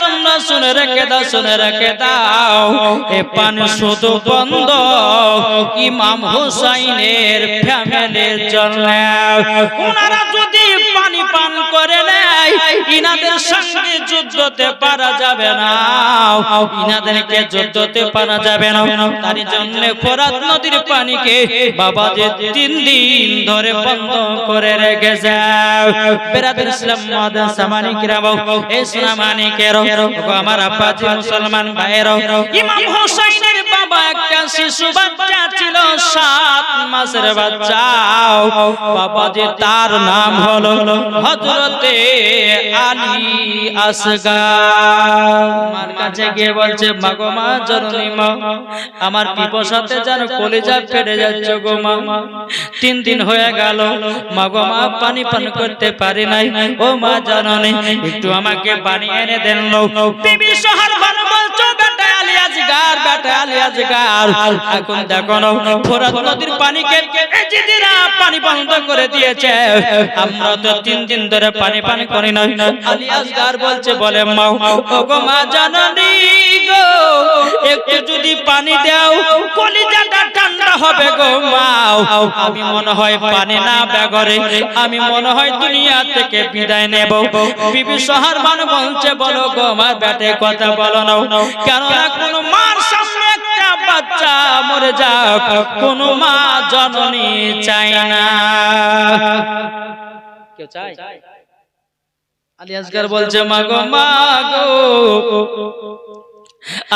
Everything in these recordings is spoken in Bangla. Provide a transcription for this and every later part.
তোমরা শুনে রেখে দাও এ পানি শুধু বন্ধ ইমাম হুসাইনের ফ্যামিলির জন্য। ওনারা যদি পানি পান করে নেয় ইনাদের সঙ্গে যুদ্ধতে পারা যাবে না, ইনাদেরকে যুদ্ধতে পারা যাবে না। তার জন্য ফোরাত নদীর পানিকে বাবাজি 3 দিন ধরে বন্ধ করে রেখেছে। বেরাদুল ইসলাম মাদান সামানি কিরাম ইসলামানি কেরো আমার আব্বাজি মুসলমান ভাইরা, ইমাম হুসাইনের বাবা একটা শিশু বাচ্চা ছিল, 7 মাসের বাচ্চা। বাবাজি তার নাম হলো হযরতে আলী আসগার। মার কাছে গিয়ে বলছে, মাগো মা, জননী মা, আমার পিপাসাতে যেন কলিজা ফেটে যাচ্ছে গো মা। 3 দিন হয়ে গেল মাগো মা, পানি পান করতে পারি নাই। ও মা জননী, একটু আমাকে পানি এনে দেন। বিবি সোহার বানু বলছো, বেটা আলী আসগার, বেটা আলী আসগার, এখন দেখো না ফোরাত নদীর পানিকে এজিদিরা পানি বন্ধ করে দিয়েছে। আমরা তো 3 দিন ধরে পানি পান করি না। আলী আসগার বলছে, বলে মা, ও গো মা জননী গো, একটু যদি পানি দাও কলিজাটা ঠান্ডা হবে গো মা। আমি মনে হয় পানি না বেগরে আমি মনে হয় দুনিয়া থেকে বিদায় নেব। বিবি সোহার বানু বলছে, বলো গো মা, বেটে কথা বলো না, কেন না কোনো মার সামনে একটা বাচ্চা মরে যাক কোনো মা জননী চায় না। কেউ চায়? আলী আসগার বলছে, মাগো মাগো,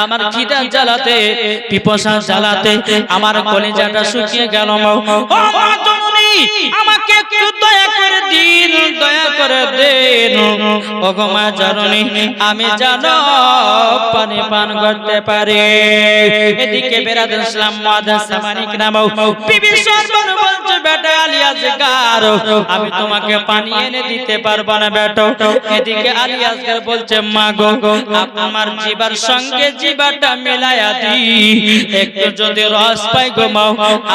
আমার খিদা জ্বালাতে পিপাসা জ্বালাতে আমার কলিজাটা শুকিয়ে গেল। ও মা জননী, আমাকে একটু দয়া করে দিন, দয়া করে দেন। ও গো মা জননী, আমি জানো পানি পান করতে পারি। এদিকে বেরাদুল ইসলাম মাদান সামানি কিরাম বিবি সোহার বলছে, বেটা আলী আসগার, আমি তোমাকে পানি এনে দিতে পারবো না বেটা। এদিকে আলী আসগার বলছে, মা গো, আমার জিবার সঙ্গে জিবাটা মিলায়া দি, একটু যদি রস পাই গো মা,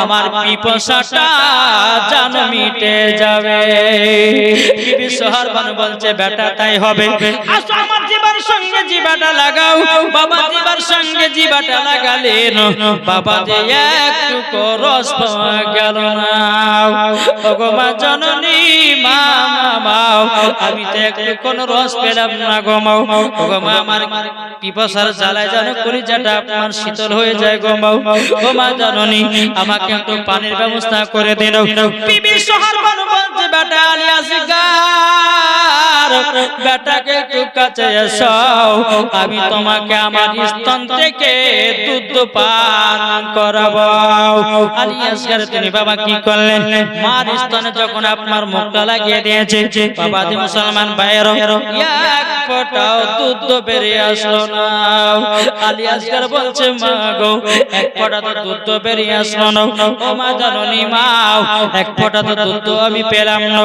আমার পিপাসাটা জান মিটে যাবে। বিবি সোহার বানু বলছে, বেটা তাই হবে, আসো আমার জিবার সঙ্গে জিবাটা লাগাও। বাবা জিবার সঙ্গে জিবাটা লাগালেন, বাবা যে একটু রস পাওয়া গেল না। ও গো মা জননী, মা মা, আমি তো একটু কোন রস পেলাম না গো মা। ও গো মা, আমার পিপাসার জ্বালায় যেন কলিজাটা আপনার শীতল হয়ে যায় গো মা। ও মা জননী, আমাকে একটু পানির ব্যবস্থা করে দিন। বিবি সোহার বানু বলছে, বেটা আলী আসগার, বেটাকে একটু কাছে এসো, আমি তোমাকে আমার স্তন থেকে দুধ পান করাবো। আলী আসগার তিনি বাবা কি করলেন, মার স্তনে যখন আপনার মুখটা লাগিয়ে দিয়েছে, বাবা দি মুসলমান ভাইয়েরা, এক ফোঁটাও দুধ বেরিয়ে আসলো না। আলী আসগার বলছে, মা গো, এক ফোঁটা তো দুধ বেরিয়ে আসলো না। ও মা জননী মা, এক ফোঁটা তো দুধ আমি পেলাম না।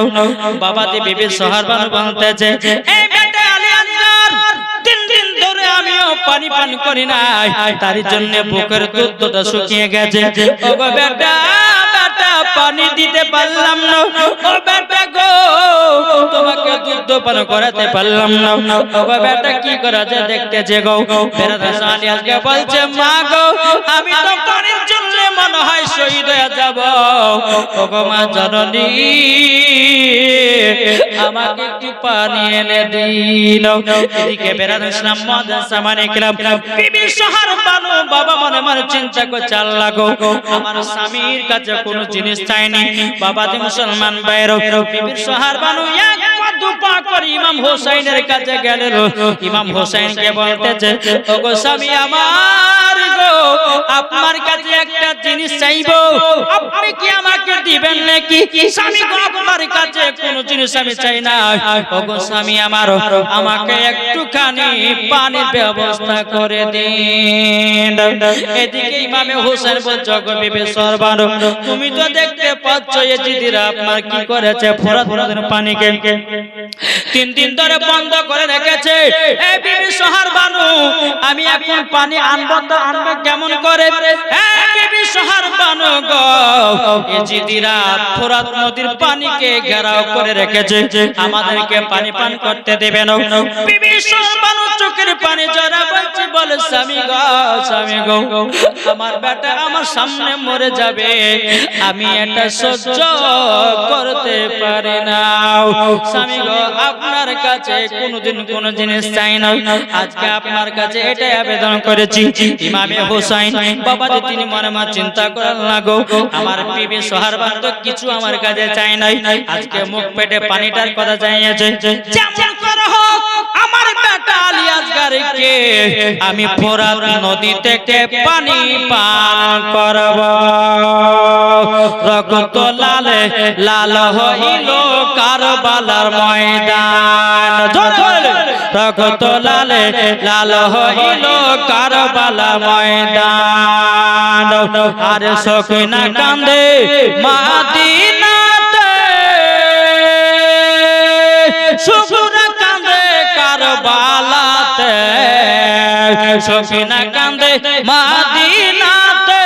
বাবা দি বিবি সোহার বানু বলতেছে, এই বেটা আলী আসগার, 3 দিন ধরে আমিও পানি পান করি না, তার জন্য বুকের দুধটা শুকিয়ে গেছে। ও গো বেটা, বেটা পানি দিতে পারলাম না। ও বেটা গো, তোমাকে দুধ পান করাতে পারলাম না। ও গো বেটা, কি করা যায় দেখতেছে গো। বেরাদুল আলী আসগার বলছে, মা গো, আমি তো পানির জন্য মনে হয় শহীদ হয়ে যাব। ও গো মা জননী, আমাকে একটু পানি এনে দিন। এদিকে বেরাদুল ইসলাম মাদান সামানি কিরাম বিবি সোহার বানু বাবা মনে মনে চিন্তা করছে, আল্লাহ গো, আমার স্বামীর কাছে কোনো জিনিস চাইনি। বাবা দি মুসলমান ভাইরা, বিবি সোহার বানু এক পা দুপা করে ইমাম হোসেনের কাছে গেলেন। ইমাম হোসেনকে বলতেছে, ও গো স্বামী আমার গো, আপনার কাছে একটা জিনিস চাইবো, আপনি কি আমাকে দিবেন নাকি? স্বামী গো, আপনার কাছে কোনো জিনিস আমি চাই না। ও গো স্বামী আমার, আমাকে একটুখানি পানির ব্যবস্থা করে দিন। এদিকে ইমামে হোসেন বলছে, গো বিবি সোহার বানু, তুমি তো দেখতে পাচ্ছ এজিদিরা আপনার কি করেছে, ফোরাত নদীর পানিকে 3 দিন ধরে বন্ধ করে রেখেছে। এই বিবি সোহার বানু, আমি এখন পানি আনবো তো আনবো কেমন করে? এই বিবি শহর বানো গো এজিদিরা ফোরাত নদীর পানিকে ঘেরাও করে রেখেছে আমাদেরকে পানি পান করতে দেবে না বিবি শহর বানো চোখের পানি জরা বলছে বলে স্বামী গো আমার বেটা আমার সামনে মরে যাবে আমি এটা সহ্য করতে পারি না স্বামী গো আপনার কাছে কোনদিন কোন জিনিস চাই না আজকে আপনার কাছে এটাই আবেদন করেছি ইমামে হোসেন বাবা যে তিনি মনে মনে চিন্তা করেন না গো আমার বিবি সোহারবান তো কিছু আমার কাছে চাই নাই আজকে মুখ পেটে পানিটার কথা চাইছে যেমন করে হোক আমার বেটা আলী আসগরকে আমি ফোরাত নদী থেকে পানি পান করব রক্ত লালে লাল হইল কারবালার ময়দান রক্ত লালে লাল হইল কারবালার ময়দান আর সকিনা কান্দে মদিনাতে শুকরা কান্দে কারবালাতে সকিনা কান্দে মদিনাতে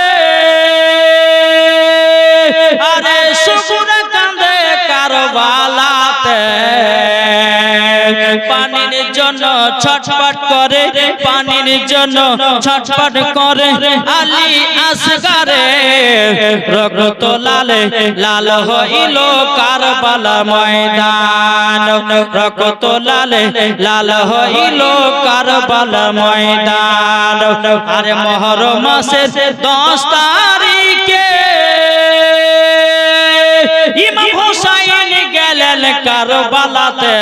আরে শুকরা কান্দে কারবালাতে পানির জন্য ছটফট করে পানির জন্য ছটফট করে আলী আসগরে রক্ত লালে লাল হইল কারবালা ময়দান রক্ত লালে লাল হইল কারবালা ময়দান আরে মুহররম মাসের 10 তারিখে ইমাম হোসেন গেলেন কারবালাতে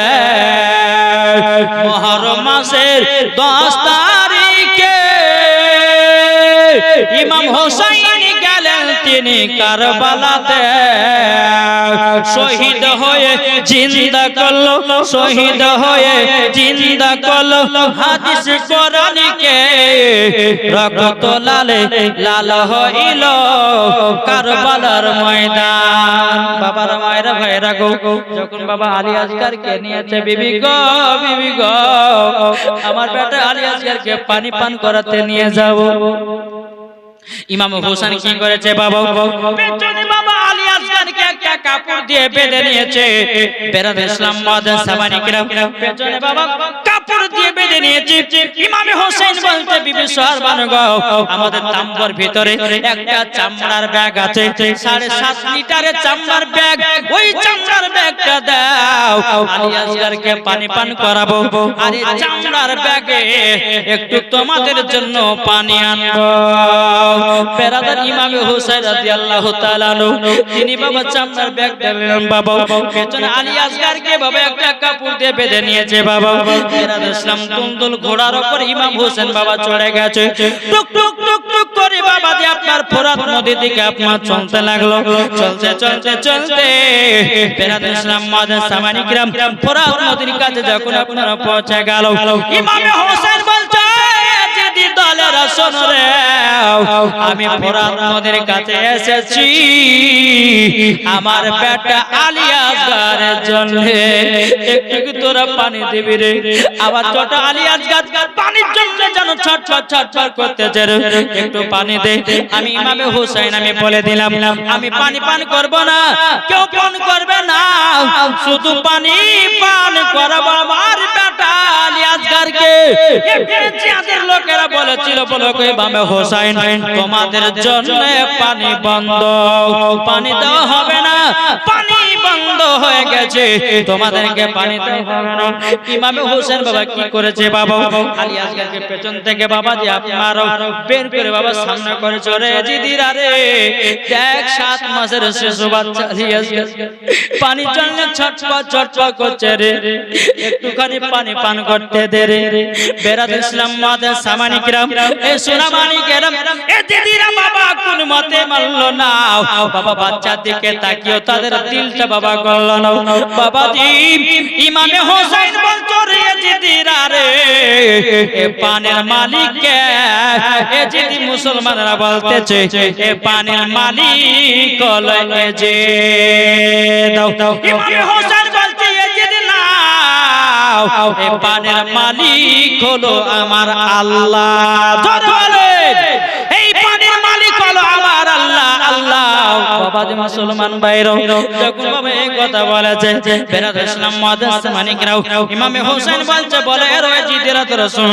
মুহররম মাসের 10 তারিখে ইমাম হোসেন গেলেন তিনি কারবালাতে শহীদ হয়ে জিন্দা করলো শহীদ হয়ে জিন্দা করলো হাদিস কোরআনকে রক্ত লালে লাল হইল কারবালার ময়দান বাবার মায়েরা ভাইরা গো যখন বাবা আলী আসগরকে নিয়েছে বিবি গো আমার বেটা আলী আসগরকে পানি পান করাতে নিয়ে যাব ইমাম হোসেন কি করেছে বাবা পেছনে বাবা আলী আসগরকে একটা কাপড় দিয়ে বেঁধে নিয়েছে বেরাদ ইসলাম মাদান সামানি কিরাম পেছনে বাবা কাপড় দিয়ে বেঁধে নিয়েছে ইমাম হোসেন বলতে বিবি সোহারবান গো আমাদের তাম্বর ভিতরে একটা চামড়ার ব্যাগ আছে 7.5 লিটারের চামড়ার ব্যাগ ওই চামড়ার ব্যাগটা দাও আলী আসগরকে পানি পান করাবো আর এই চামড়ার ব্যাগে একটু তোমাদের জন্য পানি আনবো বেরাদার ইমাম হোসেন রাদিয়াল্লাহু তাআলা তিনি বাবা চামড়ার ব্যাগ দিলেন বাবা পেছনে আলী আসগরকে বাবা একটা কাপড় দিয়ে বেঁধে নিয়েছে বাবা বেরাদ ইসলাম দুলদুল ঘোড়ার উপর ইমাম হোসেন বাবা চড়ে গেছে টুক টুক টুক টুক করে বাবা যে আপনার ফোরাত নদীর দিকে আপনার চলতে লাগলো চলতে চলতে চলতে বেরাদ ইসলাম মাদান সামানি কিরাম ফোরাত নদীর কাছে যখন আপনারা পৌঁছে গেল ইমাম হোসেন বলছে যদি দলের শোন রে আমি ফোরাত নদীর কাছে এসেছি আমার বেটা আলী আসগরের জন্য একটু তোরা পানি দিবি রে আবার ছোট আলী আসগর পানির জন্য যেন ছটফট ছটফট করতেছে একটু পানি দে আমি ইমাম হোসেন আমি বলে দিলাম আমি পানি পান করব না কেউ পান করবে না শুধু পানি পান করাবো আমার বেটা আলী আসগরকে জিয়াদের লোকেরা বলেছিল বলো কই ইমাম হোসেন তোমাদের জন্য পানি বন্ধ পানি দেওয়া হবে না পানি বন্ধ হয়ে গেছে তোমাদেরকে পানি দেওয়া হবে না ইমাম হোসেন বাবা কি করেছে বাবা আলী আসগরকে পেছন থেকে বাবা যে আপনার বের করে বাবা সামনে করে চলে জিদিরা রে দেখ 7 মাসের শিশু বাচ্চা আলী আসগর পানির জন্য ছটফট ছটফট করছে রে একটুখানি পানি পান করতে দে রে বেরাদ ইসলাম মাদান সামানি কিরাম এ সোনামানি কিরাম এ দিদিরা বাবা কোন মতে মানলো না বাবা বাচ্চার দিকে তাকিয়ে তাদের দিলটা বাবা গলল না বাবা জি ইমাম হোসেন বলতো রে দিদিরা রে এ পানের মালিক কে এ যদি মুসলমানরা বলতেছে এ পানের মালিক হলো এ যে দাও ইমাম হোসেন বলছে এ যদি না এ পানের মালিক হলো আমার আল্লাহ জোরে বলেন এই পানির মালিক হলো আমার বাবাজি মুসলমান ভাইরা যখন বাবা এই কথা বলেছে বেরাদর ইসলাম মুআদ্দিস মানিকরাও ইমামে হোসেন বলছে বলে এর জিদেরা তো রাসূল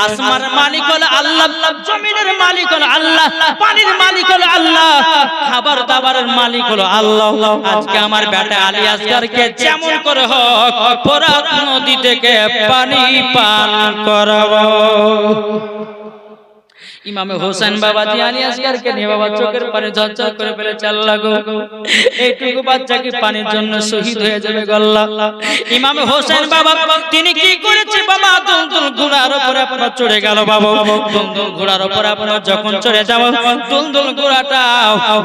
আসমানের মালিক হলো আল্লাহ জমিনের মালিক হলো আল্লাহ পানির মালিক হলো আল্লাহ খাবার দাবারের মালিক হলো আল্লাহ আজকে আমার বেটা আলী আসগরকে যেমন করে হোক ফোরাত নদী থেকে পানি পান করাবো ইমামে হোসেন বাবাজি আলী আসগরকে নিয়ে বাবা চোখের পানি ঝরঝর করে ফেলে চাল লাগো এইটুকু বাচ্চা কি পানির জন্য শহীদ হয়ে যাবে গল্লা ইমামে হোসেন বাবা তিনি কি করেছে বাবা দুলদুল ঘোড়ার উপরে আপনারা চড়ে গেল বাবা দুলদুল ঘোড়ার উপরে আপনারা যখন চড়ে যাও দুলদুল ঘোড়াটা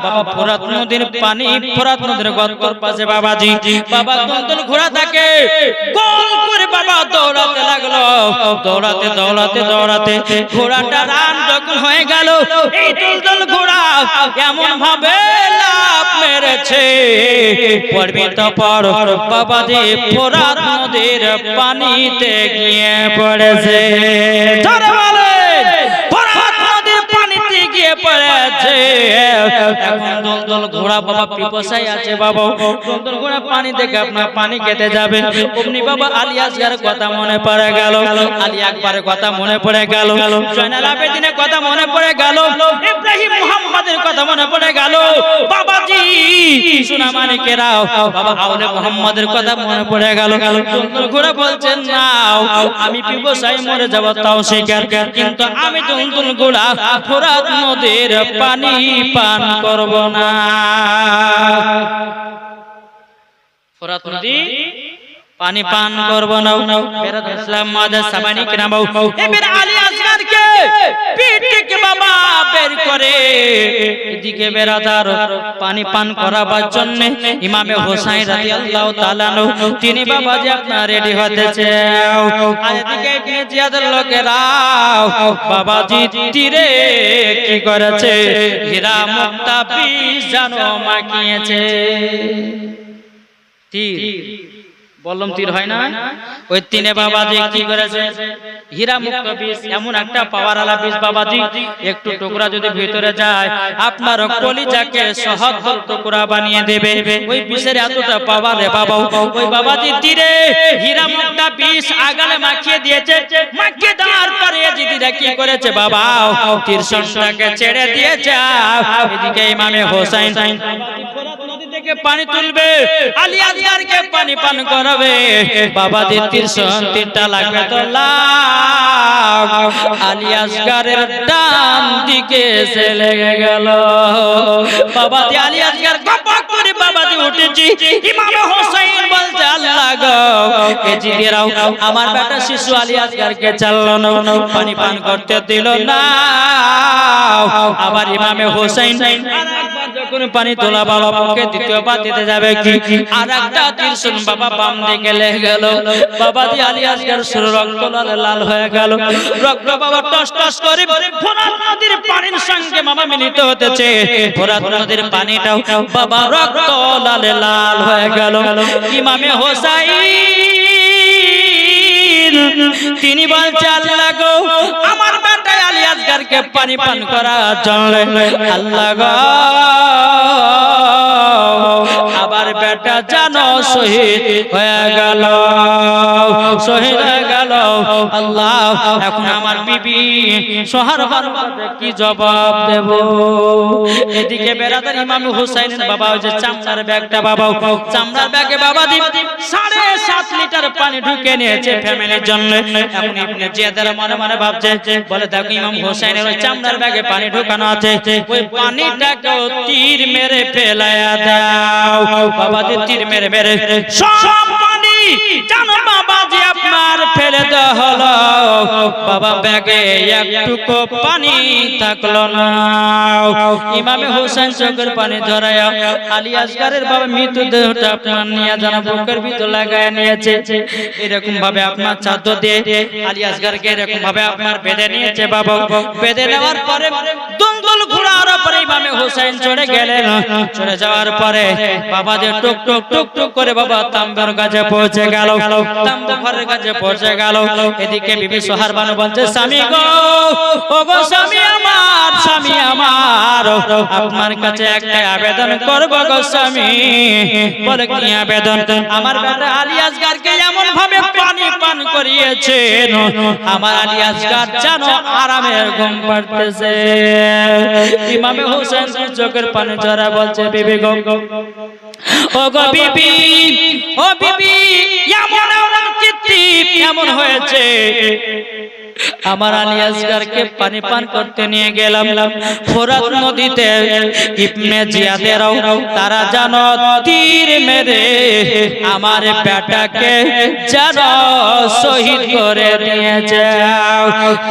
বাবা ফোরাত নদীর পানি ফোরাত নদীর গর্তের পাশে বাবাজি বাবা দুলদুল ঘোড়াটাকে গোল করে বাবা দৌড়াতে লাগলো দৌড়াতে দৌড়াতে দৌড়াতে ঘোড়াটা রান হয়ে গেল এই দুলদুল ঘোড়া এমন ভাবে লাফ মেরেছে পড়বিত পর বাবাজি ফোরাত নদীর পানিতে গিয়ে পড়েছে ধরে বলে ফোরাত নদীর পানিতে গিয়ে পড়েছে এখন দুলদুল ঘোড়া বাবা পিপাসায় আছে বাবা দুলদুল ঘোড়া পানি থেকে আপনার পানি খেতে যাবে অমনি বাবা আলী আসগরের কথা মনে পড়ে গেল আলী আকবরের কথা মনে পড়ে গেল জয়নাল আবেদিনের কথা মনে পড়ে গেল ইব্রাহিম মুহাম্মদের কথা মনে পড়ে গেল বাবাজি সোনা মানিকেরাও বাবা আউলে মুহাম্মদের কথা মনে পড়ে গেল দুলদুল ঘোড়া বলছেন না আমি পিপাসায় মরে যাব তাও স্বীকার কিন্তু আমি দুলদুল ঘোড়া ফোরাত নদীর পানি পান করব না ফোরাত নদী পানি পান করব না বেরাদ ইসলাম মুআদ্দিস সামানিক নামাও এবার আলী আসগরকে পিঠ থেকে বাবা বের করে এদিকে বেরাদার পানি পান করাবার জন্য ইমামে হোসেন রাদিয়াল্লাহু তাআলা তিনি বাবাজি আপনার রেডি হতেছে আর এদিকে ইবনে জিয়াদের লোকেরা বাবাজি তীরে কি করেছে হীরা মুক্তা বিষ জানো মাখিয়েছে তীর বললাম তীর হয় না ওই তিনে বাবাজি কি করেছে হীরা মুক্ত বীজ এমন একটা পাওয়ারওয়ালা বীজ বাবাজি একটু টুকরা যদি ভিতরে যায় আপনার কলিজাকে সহজ টুকরা বানিয়ে দেবে ওই বীজের এতটা পাওয়ার রে বাবা ওই বাবাজি তীরে হীরা মুক্ত বীজ আগালে মাখিয়ে দিয়েছে মাখিয়ে দেওয়ার পরে জিদিরা কি করেছে বাবা তীর সন্তাকে ছেড়ে দিয়েছে এদিকে ইমামে হোসেন ফোরাত নদী থেকে পানি তুলবে আলী আসগরকে পানি পান করাবে বাবাজি তীরটা লাগবে তো লাগ আলী আসগরের ডান দিকে এসে লেগে গেল বাবাজি আলী আসগর গপক করে বাবাজি উঠেছি ইমাম হোসেন বলছে আল্লাহ গো এই জিদেরাও আমার বেটা শিশু আলী আসগরকে চাললো না পানি পান করতে দিল না আবার ইমামে হোসেন আরেকবার যখন পানি তোলা বাবা মুখে দ্বিতীয়বার দিতে যাবে কি আরেকটা তীর বাবা বাম দিকে লেগে গেল বাবাজি আলী আসগর সুর রক্ত লাল হয়ে গেল রক্ত বাবা টস টস করে ফোরাত নদীর পানির সঙ্গে বাবা মিলিত হতেছে ফোরাত নদীর পানিটাও বাবা রক্ত লাল হয়ে গেল ইমামে হোসেন তিনি বলছে আল্লাহ গো আমার বেটা আলী আসগরকে পানি পান করার জন্য আল্লাহ গো আবার বেটা জানো শহীদ হয়ে গেল শহীদ হয়ে গেল আল্লাহ এখন আমার বিবি সোহার বারবাদে কি জবাব দেব এদিকে বেরাদার ইমাম হুসাইনের বাবা ওই যে চামড়ার ব্যাগটা বাবা চামড়ার ব্যাগে বাবা দি 7.5 লিটার পানি ঢুকে নিয়েছে ফ্যামিলির জন্য এখন ইবনে জিয়াদের মনে মনে ভাবছে বলে দেখো ইমাম হুসাইনের ওই চামড়ার ব্যাগে পানি ঢোকানো আছে ওই পানিটাকে তীর মেরে ফেলায়া দাও বাবাজি তীর মেরে মেরে সব পানি জানো বাবাজি আপনার ফেলে দেওয়া হলো বাবা ব্যাগে একটুকু পানি থাকলো না ইমামে হোসেন চোখের পানি ধরায়া আলী আসগরের বাবা মৃতদেহটা আপনার নিয়ে জানা বুকের ভিতর লাগায় নিয়েছে এরকম ভাবে আপনার চাদর দিয়ে আলী আসগরকে এরকম ভাবে আপনার বেঁধে নিয়েছে বাবা বেঁধে নেওয়ার পরে দুলদুল ঘোড়ার উপরে ইমামে হোসেন চড়ে গেলেন। চড়ে যাওয়ার পরে বাবা যে টুক টুক টুক টুক করে বাবা তাম্বুর কাছে পৌঁছে গেল, তাম্বু ঘরের কাছে পৌঁছে গেল। এদিকে বিবি সোহার বানু বলছে, স্বামী গো, ও গো স্বামী আমার, স্বামী আমার, আপনার কাছে একটা আবেদন করব গো স্বামী। বলে কি আবেদন? আমার বেটা আলী আসগারকে এমন ভাবে পানি পান করিয়েছেন, আমার আলী আসগার জানো আরামের ঘুম পাড়তেছে। ইমামে হোসেন চোখের পানি ঝরা বলছে, বিবি গো, ও গো বিবি, ও বিবি, এমন চিত্তি এমন হয়েছে, আমার আলী আসগারকে পানি পান করতে নিয়ে গেলাম ফোরাত নদীতে। ইবনে জিয়াদেরও তারা জানো তীর মেরে আমার বেটাকে জানো শহীদ করে দিয়েছে।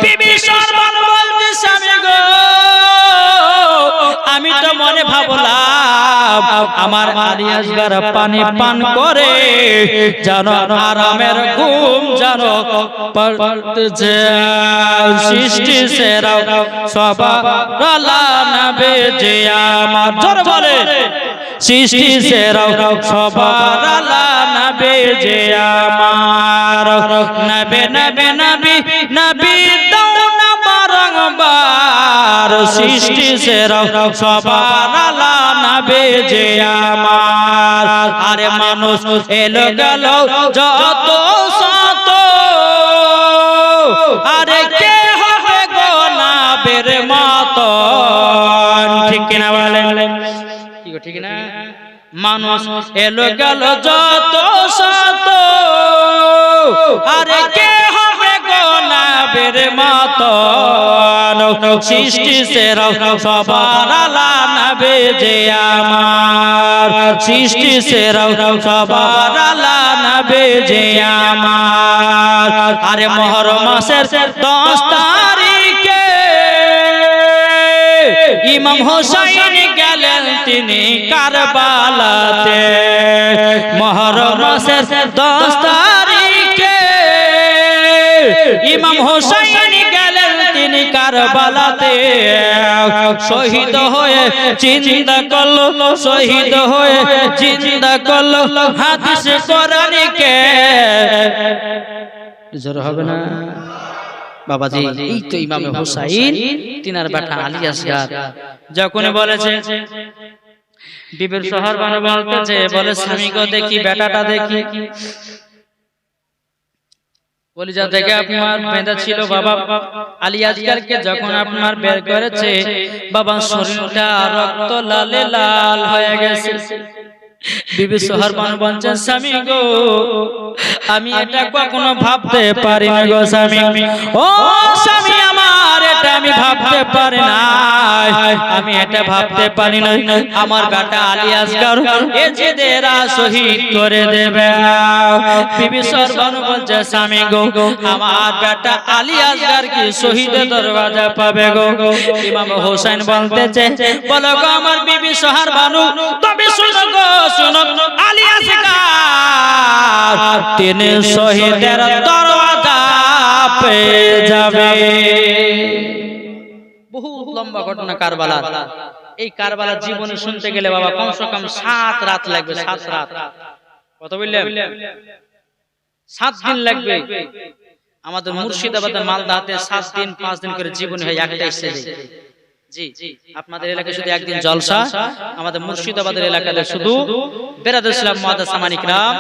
বিবি সরমান বলছে, স্বামী গো, আমি তো মনে ভাবলাম আমার আলী আসগার পানি পান করে জানো আরামের ঘুম জানো পড়তেছে। সৃষ্টি সেরা সবার আলা নবী যে আমার, জোরে বলে, সৃষ্টি সেরা সবার আলা নবী যে আমার। নবী নবী নবী নবী দাও না বারংবার, সৃষ্টি সেরা সবার আলা নবী যে আমার। আরে মানুষ এলো গেল যত শত, আরে কে হবে গো নবীর মতন, ঠিক কিনা বলেন? কি গো ঠিক না? মানুষ এলো গেল যত শত, আরে কে হবে গো নবীর মতন, সৃষ্টি সেরা সবার আলা নবী যে আমার। সৃষ্টি সেরা সবার আলা নবী যে আমার। আরে মুহররম মাসের 10 তারিখে ইমাম হোসেন গেলেন তিনি কারবালাতে। মুহররম মাসের 10 তারিখে ইমাম হোসেন গেলেন তিনি কারবালাতে। শহীদ হয়ে জিন্দা করলো, শহীদ হয়ে জিন্দা করলো হাদিস কোরআনকে। জোর হবে না বাবাজি? এই তো ইমামে হোসেন তিনার বেটা আলী আসগার যখন বলেছে, বিবির শহর বানু বলতেছে, বলে স্বামী গো দেখি বেটাটা দেখি। কলিজা থেকে আপনার বেঁধা ছিল বাবা আলী আসগারকে যখন আপনার বের করেছে বাবা শরীরটা রক্ত লালে লাল হয়ে গেছে। বিবি সোহার বানু বলছেন, স্বামী গো আমি এটা কখনো ভাবতে পারি না গো স্বামী, ও স্বামী আমার, এটা আমি ভাবতে পারি না, আমি এটা ভাবতে পারি না আমার বেটা আলী আসগার এজিদেরা শহীদ করে দেবে। বিবি সোহার বানু বলছে, স্বামী গো আমার বেটা আলী আসগার কি শহীদের দরওয়াজা পাবে গো? ইমাম হোসেন বলতেছে, বলো গো আমার বিবি সোহার বানু, তবে শুনো গো, শুনো, আলী আসগার তিনি শহীদের দরওয়াজা পেয়ে যাবে। বহুত লম্বা ঘটনা কারবালা। এই কারবালার জীবনে শুনতে গেলে বাবা কমসে কম 7 রাত লাগবে। 7 রাত, কত বললেন? 7 দিন লাগবে। আমাদের মুর্শিদাবাদের মালদাতে 7 দিন 5 দিন করে জীবন হয় একটা স্টেজে। জি, আপনাদের এলাকায় শুধু একদিন জলসা, আমাদের মুর্শিদাবাদের এলাকাতে শুধু বেরাদুল ইসলাম মুআদ্দাস সামানিক রাম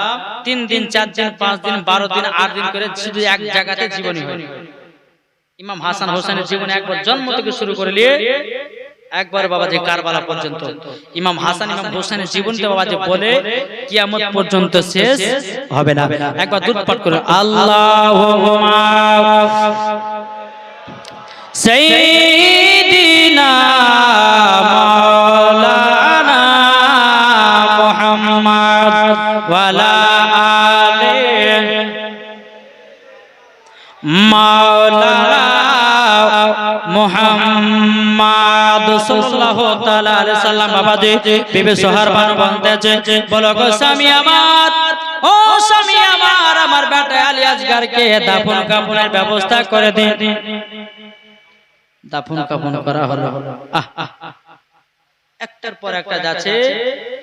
3 দিন 4 দিন 5 দিন 12 দিন 8 দিন করে শুধু এক জায়গাতে জীবনী হয়। ইমাম হাসান হোসেনের জীবন একবার জন্ম থেকে শুরু করে নিয়ে একবার বাবাজি কারবালা পর্যন্ত, ইমাম হাসান ইমাম হোসেনের জীবনটা বাবাজি বলে কিয়ামত পর্যন্ত শেষ হবে না। একবার দুরূদ পাঠ করুন, আল্লাহুম্মা সাইয়্যিদিনা মাওলানা মুহাম্মদ ওয়া আলা আলি মাওলানা মুহাম্মদ সাল্লাল্লাহু তাআলা আলাইহি সাল্লাম। বাবাজি বিবি সোহার বানু বলতেছে, বলো গো স্বামী আমার, ও স্বামী আমার, আমার বেটা আলী আসগারকে দাফন কাফনের ব্যবস্থা করে দিন। দাফন কাফন করা হলো। একটার পর একটা যাচ্ছে,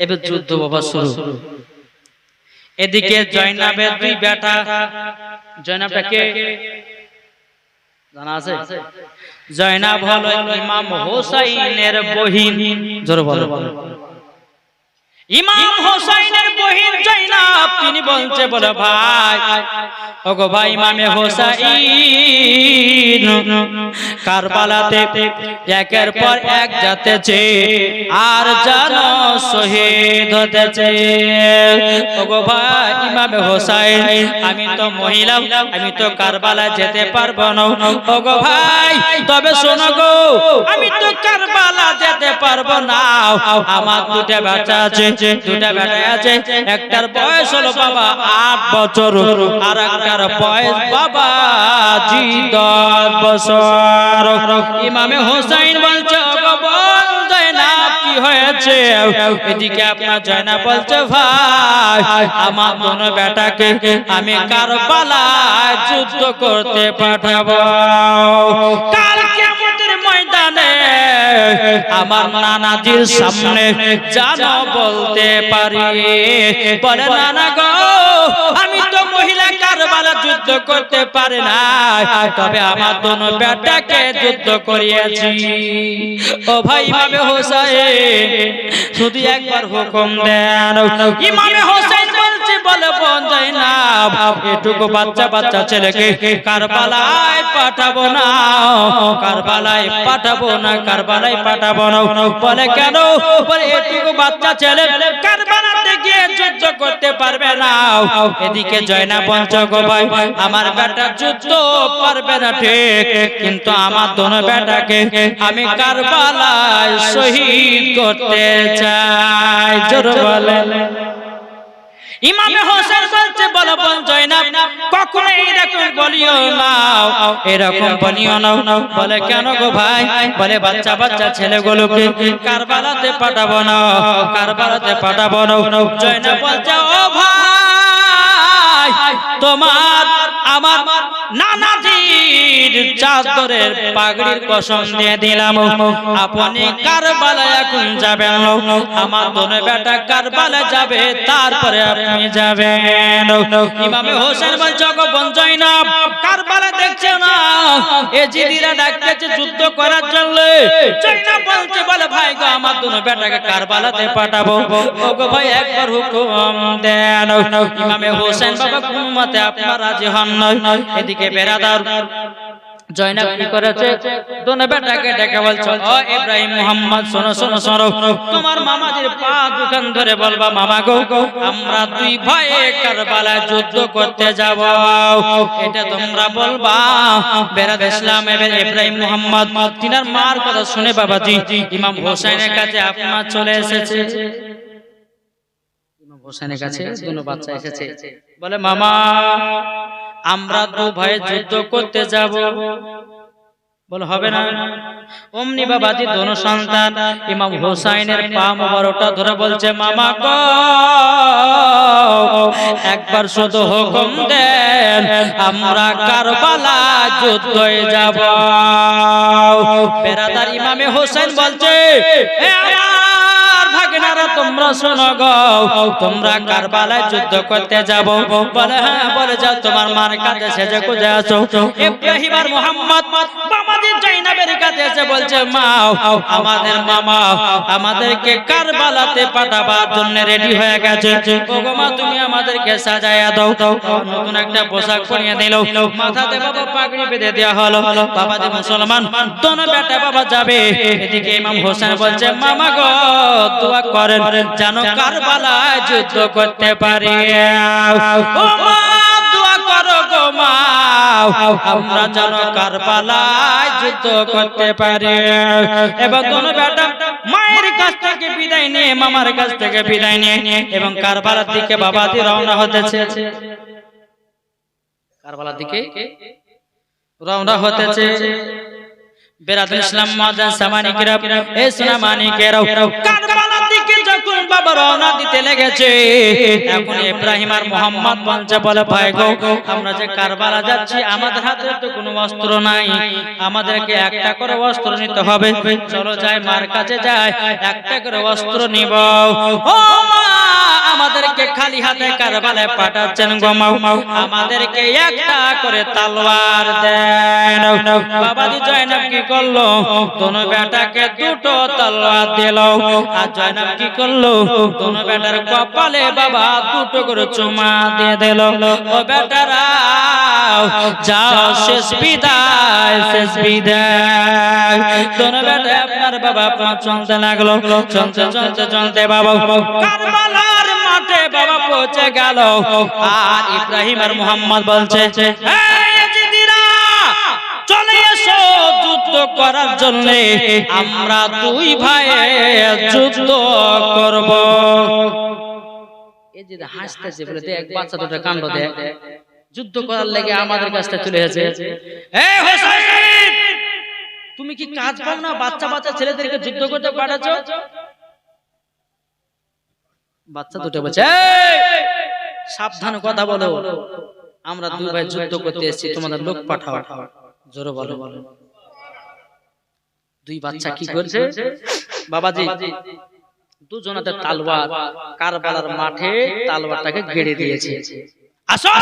এবার যুদ্ধ বাবা শুরু। এদিকে জয়নাবের দুই বেটা, জয়নাবটা কে জানা আছে? জয়নাব হলো ইমাম হোসাইনের বহিন। জোরে বলো। ইমাম হোসাইনের বহিন জয়নাব, তিনি বলছে বলে ভাই, ওগো ভাই ইমামে হোসাইন কারবালাতে একের পর এক যাতেছে আর জানো শহীদ হতেছে। ওগো ভাই ইমামে হোসাইন, আমি তো মহিলা, আমি তো কারবালা যেতে পারবো না। ওগো ভাই তবে শোনো গো, আমি তো কারবালা যেতে পারবো না, আমার দুটা বাচ্চা আছে, দুটা বেটা আছে। একটার বয়স হলো বাবা 8 বছর, আর একটার বয়স বাবা 10 বছর। ইমামে হোসাইন বলছে জয়নাব কি হয়েছে? এদিকে আপনার জয়নাব বলছে ভাই আমার দোনো বেটাকে আমি কারবালায় যুদ্ধ করতে পাঠাবো। কাল কিয়ামতের ময়দানে আমার নানাজির সামনে জানো বলতে পারি, বলে নানা গো আমি তো মহিলা কারবালা যুদ্ধ করতে পারি না, তবে আমার দোনো বেটাকে যুদ্ধ করিয়েছি। ও ভাই ইমামে হোসাইন শুধু একবার হুকুম দেন। ইমামে হোসাইন বলছে বলে জয়নাব এটুকু বাচ্চা বাচ্চা ছেলেকে কারবালায় পাঠাবো না, কারবালায় পাঠাবো না, কারবালায় পাঠাবো না। বলে কেন? বলে এটুকু বাচ্চা ছেলে কারবালাতে গিয়ে যুদ্ধ করতে পারবে না। এদিকে জয়নাব বলছে গো ভাই আমার বেটা যুদ্ধ পারবে না ঠিক, কিন্তু আমার দোনো বেটাকে আমি কারবালায় শহীদ করতে চাই। জোরে বলে। ইমামে হোসেন বলছে বলো জয়নাব কখনো এরকম বলিও না, এরকম বলিও না। বলে কেন গো ভাই? বলে বাচ্চা বাচ্চা ছেলেগুলোকে কারবালাতে পাঠাবো না, কারবালাতে পাঠাবো না। জয়নাব বলছে ও ভাই তোমার আমার নানাজির চাদরের পাগড়ির কসম দিয়ে দিলাম, আপনি কারবালায় এখন যাবেন, আমার দোনো বেটা কারবালায় যাবে, তারপরে আপনি যাবেন। ইমামে হোসেন বলছে গো বোন জয়নাব কারবালা দেখছে না, এজিদিরা ডাকতেছে যুদ্ধ করার জন্য। জয়নাব বলছে বলে ভাই গো আমার দোনো বেটাকে কারবালাতে পাঠাবো, ও গো ভাই একবার হুকুম দেন। ইমামে হোসেন বাবা কোন মতে আপনার রাজি হন না। এদিকে বেরাদার জয়নাব কি করেছে? দোনো বেটাকে ডেকে বলছে ও ইব্রাহিম মুহাম্মদ শোনো শোনো শোনো, তোমার মামাজির পা দুখান ধরে বলবা মামা গো আমরা দুই ভাই কারবালায় যুদ্ধ করতে যাব, এটা তোমরা বলবা। বেরাদ ইসলাম ইব্রাহিম মুহাম্মদ তিনার মার কথা শুনে বাবাজি ইমাম হোসেনের কাছে আপনার চলে এসেছে। ইমাম হোসেনের কাছে দোনো বাচ্চা এসেছে, বলে মামা আমরা দু ভাই যুদ্ধ করতে যাব। বলে হবে না। অমনি বাবাজি দোনো সন্তান ইমাম হোসাইনের পা মোবারকটা ধরে বলছে মামা গো একবার শুধু হুকুম দেন আমরা কারবালা যুদ্ধে যাব। বেরাদার ইমামে হোসেন বলছে ভাগনারা তোমরা শোনো গো তোমরা কারবালায় যুদ্ধ করতে যাব। বলে হ্যাঁ। বলে যাও তোমার মার কাছে সেজে খুঁজে আসো। ইব্রাহিম আর মুহাম্মদ বাবাদের জয়নাবের কাছে এসে বলছে মা আমাদের মামা আমাদেরকে কারবালাতে পাঠাবার জন্য রেডি হয়ে গেছে, ওগো মা তুমি আমাদেরকে সাজায়া দাও। নতুন একটা পোশাক পরিয়ে দিল, মাথাতে বাবা পাগড়ি বেঁধে দেওয়া হলো। বাবাজি মুসলমান দোনো বেটা বাবা যাবে। এদিকে ইমাম হোসেন বলছে মামা গো দোয়া করেন যেন কারবালায় যুদ্ধ করতে পারি। ও মা দোয়া করো গো মা আমরা যেন কারবালায় যুদ্ধ করতে পারি। এবার দোনো বেটা মায়ের কাছ থেকে বিদায় নিয়ে মামার কাছ থেকে বিদায় নিয়ে এবং কারবালার দিকে বাবাজি রওনা হতেছে। কারবালার দিকে রওনা হতেছে। বেরাদুল ইসলাম মাদান সামানিকেরা এ সোনা মানিকেরা কারবালার দিকে যখন বাবা রওনা দিতে লেগেছে। এখন ইব্রাহিম আর মোহাম্মদ বলছে, বলে ভাই গো, আমরা যে কারবালা যাচ্ছি, আমাদের হাতে তো কোনো অস্ত্র নাই, আমাদেরকে একটা করে অস্ত্র নিতে হবে। চলো যাই, মার কাছে যাই, একটা করে অস্ত্র নিব। ও মা, আমাদেরকে খালি হাতে কারবালায় পাঠাচ্ছেন গো মা, আমাদেরকে একটা করে তলোয়ার দেন। বাবাজি জয়নাব কি করলো? দোনো বেটাকে দুটো তলোয়ার দিল। আর জয়নাব কি করলো? দোনো বেটার কপালে বাবা দুটো করে চুমা দিয়ে দিল। ও বেটারা যাও, শেষ বিদায়, শেষ বিদায়। দোনো বেটা আপনার বাবা আপনার চলতে লাগলো। চলতে চলতে চলতে বাবা কারবালার মাঠে বাবা পৌঁছে গেল। আর ইব্রাহিম আর মোহাম্মদ বলছে, চলে এসো যুদ্ধ করার জন্য, আমরা দুই ভাই যুদ্ধ করব। এই যে হাসতেছে বলে দেখ, বাচ্চা দুটো কাণ্ড দেখ, যুদ্ধ করার লেগে আমাদের কাছে চলে এসেছে। এই হোসেন, তুমি কি কাজ পাও না? বাচ্চা বাচ্চা ছেলেদেরকে যুদ্ধ করতে পাঠাচ্ছো। বাচ্চা দুটো বলছে, সাবধান কথা বলো, আমরা দুই ভাই যুদ্ধ করতে এসেছি, তোমাদের লোক পাঠাও। জোরে বলো। দুই বাচ্চা কি করছে বাবাজি? দুজনাতে তলোয়ার কারবালার মাঠে তলোয়ারটাকে গেড়ে দিয়েছে। আসো।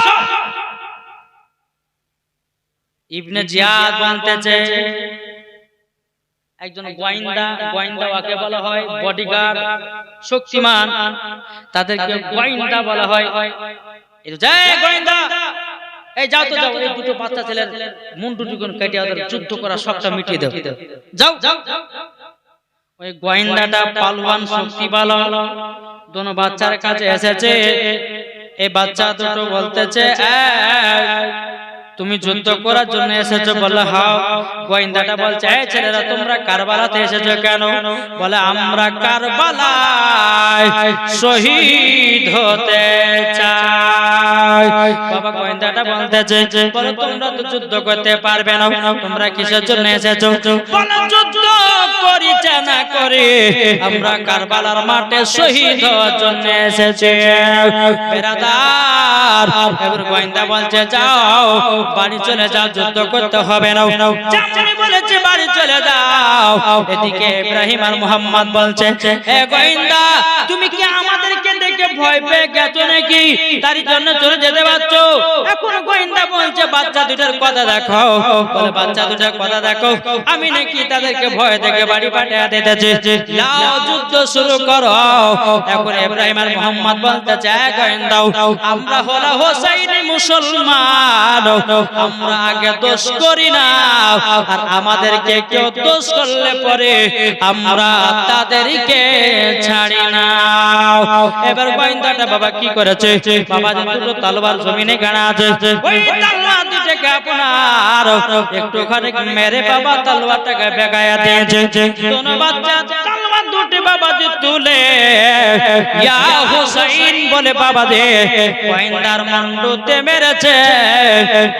ইবনে জিয়াদ বলতেছে, একজন গোয়েন্দা, গোয়েন্দা ওকে বলা হয় বডিগার্ড, শক্তিমান, তাদেরকে গোয়েন্দা বলা হয়। এই জয় গোয়েন্দা, এই যাও তো যাও, এই দুটো বাচ্চা ছেলের মুন্ডুটুকুন কেটে ওদের যুদ্ধ করা সবটা মিটিয়ে দাও। যাও যাও। ওই গোয়েন্দাটা পালওয়ান, শক্তিবালা, দোনো বাচ্চার কাছে এসেছে। এই বাচ্চা দুটো বলতেছে, তুমি যুদ্ধ করার জন্য এসেছো? বলে হ্যাঁ। গোয়েন্দাটা বলছে, এই ছেলেরা তোমরা কারবালাতে এসেছো কেন? বলে আমরা কারবালায় শহীদ হতে চাই। বাবা গোয়েন্দাটা বলতেছে, বলে তোমরা তো যুদ্ধ করতে পারবে না, তোমরা কিসের জন্য এসেছো? বলে যুদ্ধ করিছে না করে আমরা কারবালার মাঠে শহীদ হওয়ার জন্য এসেছি। বেরাদার, এবার গোয়েন্দা বলছে, যাও বাড়ি চলে যাও, যুদ্ধ করতে হবে না। যেমনি বলেছে বাড়ি চলে যাও। এদিকে ইব্রাহিম আর মোহাম্মদ বলছে, হে গোয়েন্দা, তুমি কি আমাদেরকে দেখে ভয় পেয়ে গেছো নাকি? তার জন্য চলে যেতে পারছো? এখন গোয়েন্দা বলছে, বাচ্চা দুটার কথা দেখো। বলে বাচ্চা দুটার কথা দেখো, আমি নাকি তাদেরকে ভয় দেখে বাড়ি পাঠিয়ে দিতেছি, যাও যুদ্ধ শুরু করো। এখন ইব্রাহিম আর মোহাম্মদ বলতেছে, গোয়েন্দা, আমরা হলো হোসাইনি মুসলমান, আমরা আগে দোষ করি না, আর আমাদেরকে কেউ দোষ করলে পরে আমরা তাদেরকে ছাড়ি না। এবার গোয়েন্দাটা বাবা কি করেছে? বাবা দুটো তলোয়ার জমিনে গাড়া আছে, ওই তলোয়ার দুটোকে আপনার একটুখানি মেরে বাবা তলোয়ারটাকে বেগায়া দিয়েছে। দোনো বাচ্চা তলোয়ার দুটো বাবাজি তুলে ইয়া হোসেন বলে বাবাজি গোয়েন্দার মুন্ডুতে মেরেছে,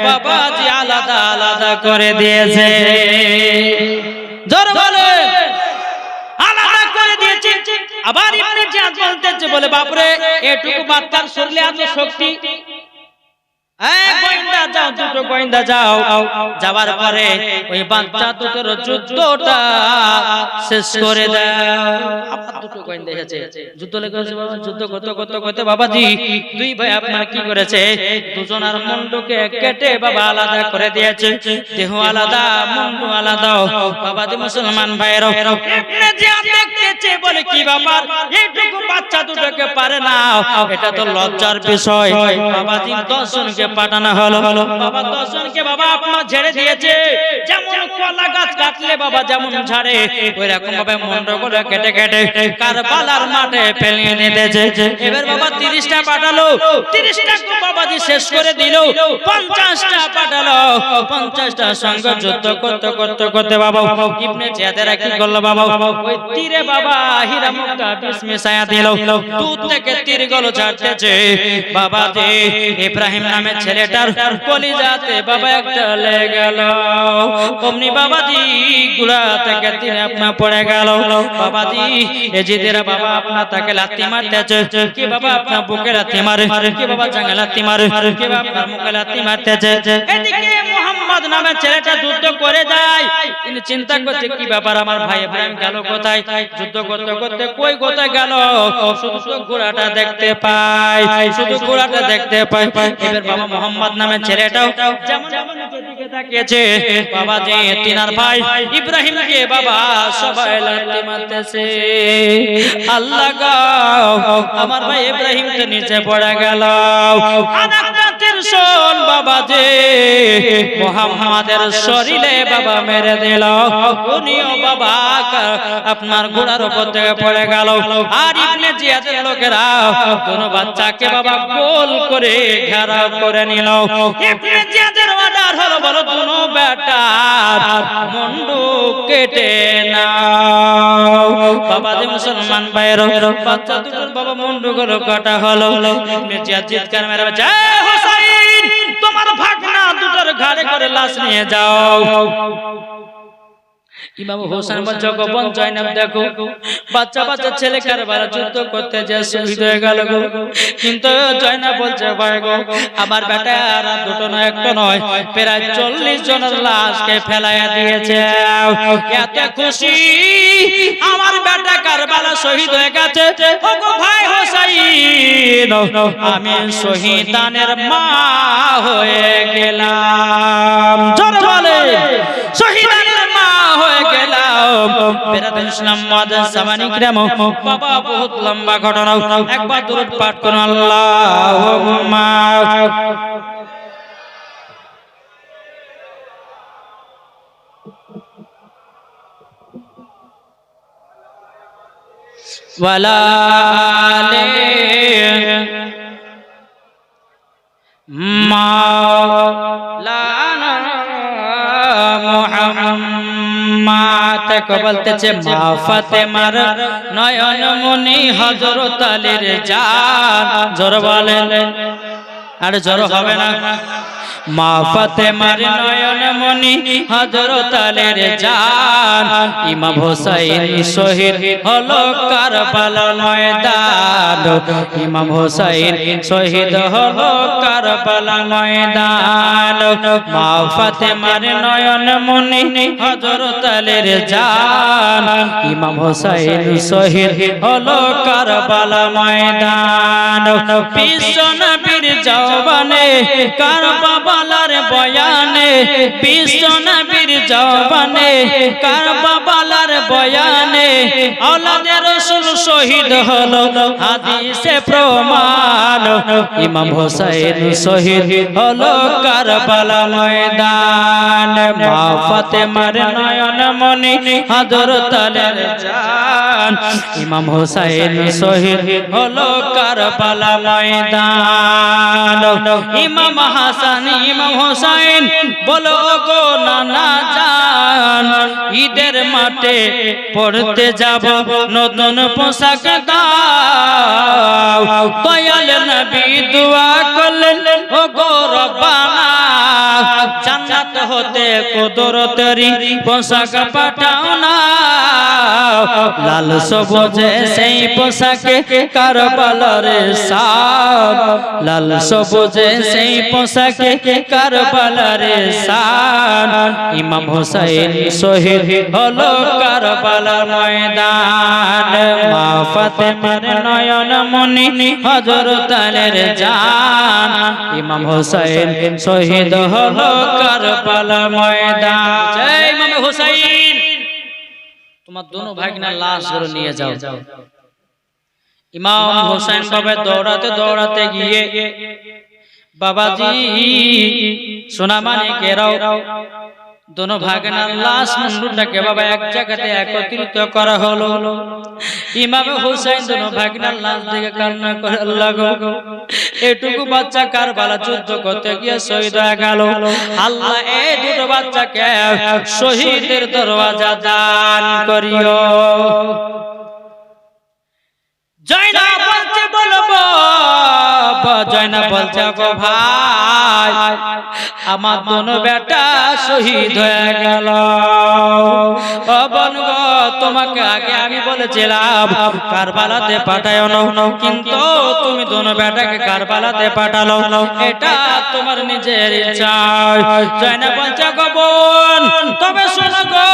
বাবাজি আলাদা আলাদা করে দিয়েছে। জোর বলে আলাদা করে দিয়েছে। আবার ইবনে জিয়াদ বলতেছে, বলে বাপরে এটুকু বাচ্চার শরীরে এত শক্তি। গোয়েন্দা যাও, দুটো গোয়েন্দা যাও। যাওয়ার পরে ওই বাচ্চা দুটোর যুদ্ধটা শেষ করে দাও। আবার দুটো গোয়েন্দা এসেছে, যুদ্ধ লেগেছে বাবা। যুদ্ধ করতে করতে করতে বাবাজি দুই ভাই আপনার কি করেছে? দুজনের মুন্ডুকে কেটে বাবা আলাদা করে দিয়েছে। দেহ আলাদা, মুন্ডু আলাদা। বাবাজি মুসলমান ভাইরা ইবনে জিয়াদ দেখতেছে, বলে কি ব্যাপার, এইটুকু বাচ্চা দুটোকে পারে না? এটা তো লজ্জার বিষয়। বাবাজি 10 জনকে পাঠানো হলো। বাবা 10 জনকে বাবা আপনার ঝেড়ে দিয়েছে। যেমন কলা গাছ কাটলে বাবা যেমন ঝাড়ে, ওই রকম ভাবে মুন্ডগুলো কেটে কেটে কারবালার মাঠে ফেলিয়ে দিয়েছে। এবার বাবা 30টা পাঠালো, 30টা বাবাজি শেষ করে দিল। 50টা পাঠালো, 50টার সঙ্গে যুদ্ধ করতে করতে করতে বাবা ইবনে জিয়াদেরা কি করলো? বাবা ওই তীরে বাবা হীরা মুক্তা বিষ মিশায়া দিল। দূর থেকে তীরগুলো ছাড়তেছে। বাবাজি ইব্রাহিম নামে ছেলেটার কলিজাতে বাবা একটা লেগে গেল। অমনি বাবাজি গুড়া থেকে তিনি আপনার পড়ে গেল বাবাজি এজিদেরা বাবা আপনার তাকে লাথি মারতেছে কি বাবা আপনার বুকে লাথি মারে কি বাবা জাঙ্গা লাথি মারে কি বাবা আপনার মুখে লাথি মারতেছে এদিকে মুহাম্মদ নামে ছেলেটা যুদ্ধ করে যায় তিনি চিন্তা করছে কি ব্যাপার আমার ভাই ইব্রাহিম গেল কোথায় যুদ্ধ করতে করতে কই কোথায় গেল শুধু ঘোড়াটা দেখতে পাই শুধু ঘোড়াটা দেখতে পাই এবার বাবা মুহাম্মদ নামে ছেলেটাও যেমন যেমন নিচের দিকে তাকিয়েছে বাবা যে তিনার ভাই ইব্রাহিমকে বাবা সবাই লাথি মারতেছে আল্লাহ গো আমার ভাই ইব্রাহিম তো নিচে পড়ে গেল আনাকাতের শোন বাবা যে মুহাম্মাদের শরীরে বাবা মেরে দিল উনিও বাবা আপনার ঘোড়ার উপর থেকে পড়ে গেল আর ইবনে জিয়াদের লোকেরা দুনো বাচ্চাকে বাবা গোল করে ঘেরাও করে নিল ইবনে জিয়াদের অর্ডার হলো বলো দুনো বেটার মুন্ডু কেটে নাও বাবা যে মুসলমান ভাইয়ের বাচ্চা দুটোর বাবা মুন্ডুগুলো কাটা হলো ইবনে জিয়াদ চিৎকার মেরে জয় হোসেন তোমার ভাগনা দুটোর ঘাড়ে করে লাশ নিয়ে যাও ইমাম হোসেন বলছে গোপন জয়নাব দেখো বাচ্চা বাচ্চা ছেলে কারবার যুদ্ধ করতে যে শহীদ হয়ে গেল গো কিন্তু জয়নাব বলছে ভাই গো আমার বেটা আর দুটো নয় একটা নয় প্রায় 40 জনের লাশকে ফেলাইয়া দিয়েছে এত খুশি আমার বেটা কারবালা শহীদ হয়ে গেছে ও গো ভাই হোসেন আমি শহীদানের মা হয়ে গেলাম জোরে বলে শহীদানের মা হয়ে গেলাম বেরাদুল ইসলাম মুআজ্জাজ সামানি কিরাম বাবা বহুত লম্বা ঘটনা একবার দরুদ পাঠ করুন আল্লাহুম্মা ওয়ালা আলে মাওলানা মুহাম্মদ কে বলতেছে মা ফাতেমার নয়ন মনি হযরত আলীর জান জোরে বলেন আর জোরে হবে না মা ফাতেমার নয়ন মনি হযরত আলীর জান ইমাম হোসেন শহীদ হলো কারবালার ময়দান ইমাম হোসেন শহীদ হলো কারবালার ময়দান মা ফাতেমার নয়ন মনি হযরত আলীর জান ইমাম হোসেন শহীদ হলো কারবালার ময়দান বিশ্ব নবীর জওয়ানে কারবালার বয়ানে বিশ্ব নবীর জওয়ানে কারবালার বয়ানে আওলাদে রাসূল শহীদ হলো হাদিসে প্রমাণ ইমাম হোসেন শহীদ হলো কারবালা ময়দান মা ফাতেমার নয়ন মনি হযরত আলীর জান ইমাম হোসেন শহীদ হলো কারবালা ময়দান ইমাম হাসান ইমাম হোসেন বলো গো নানা জান ঈদের মাঠে পড়তে যাব নতুন পোশাক দাও দয়াল নবী দোয়া করলেন ও গো রব্বানা জান্নাত হতে কুদরতেরি পোশাক পাঠাও না লাল সবুজে সেই পোশাকে কারবালার শান লাল সবুজে সেই পোশাকে কারবালার শান ইমাম হোসেন শহীদ হলো কারবালার ময়দান মা ফাতেমার নয়ন মনি হযরত আলীর জান ইমাম হোসেন শহীদ হলো কারবালার ময়দান জয় ইমাম হোসেন তোমার দোনো ভাগনা লাশ গুলো নিয়ে যাও ইমাম হোসেন বাবা দৌড়াতে দৌড়াতে গিয়ে বাবাজি সোনা মানিকেরাও दोनों भागना लाश मुंडुटाके बाबा एक জায়গাতে একত্রিত করা হলো ইমাম হোসেন दोनों भागना लाश দিকে কান্না করে আল্লাহ গো এটুকু বাচ্চা কারবালা যুদ্ধ করতে গিয়ে শহীদ হয়ে গেল আল্লাহ এই দুটো বাচ্চাকে শহীদের দরওয়াজা দান করিও জয়না বলতে বলবো জয়না বলছে গো ভাই আমার দোনো বেটা শহীদ হয়ে গেল। ও বোন গো, তোমাকে আগে আমি বলেছিলাম কারবালাতে পাঠায়ও না, কিন্তু তুমি দোনো বেটাকে কারবালাতে পাঠালো, এটা তোমার নিজের ইচ্ছা। জয়নাব বলছে গো বোন, তবে শোনো গো,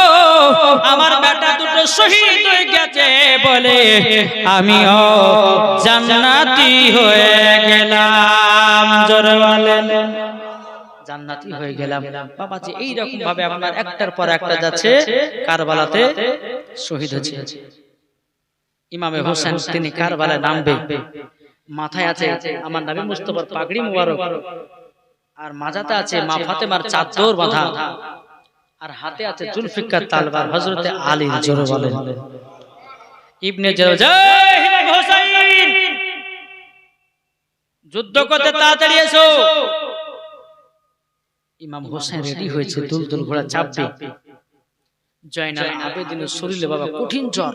আমার বেটা দুটো শহীদ হয়ে গেছে বলে আমিও জান্নাতি হয়ে গেলাম। জোরে বলেন জান্নাতি হয়ে গেলাম। বাবাজি এইরকম ভাবে আপনার একটার পর একটা যাচ্ছে, কারবালাতে শহীদ হচ্ছে। ইমামে হোসেন তিনি কারবালায় নামবে, মাথায় আছে আমার নবী মুস্তাফার পাগড়ি মুবারক, আর মাজাতে আছে মা ফাতেমার চাদর বাঁধা, আর হাতে আছে জুলফিকার তালবার হযরতে আলীর। জোরে বলেন ইবনে জয় ইমাম হোসেন, যুদ্ধ করতে তাড়াতাড়ি এসো। ইমাম হোসেন রেডি হয়েছে, দুলদুল ঘোড়া চাপবে। জয়নাল আবেদিনের শরীরে বাবা কঠিন জ্বর,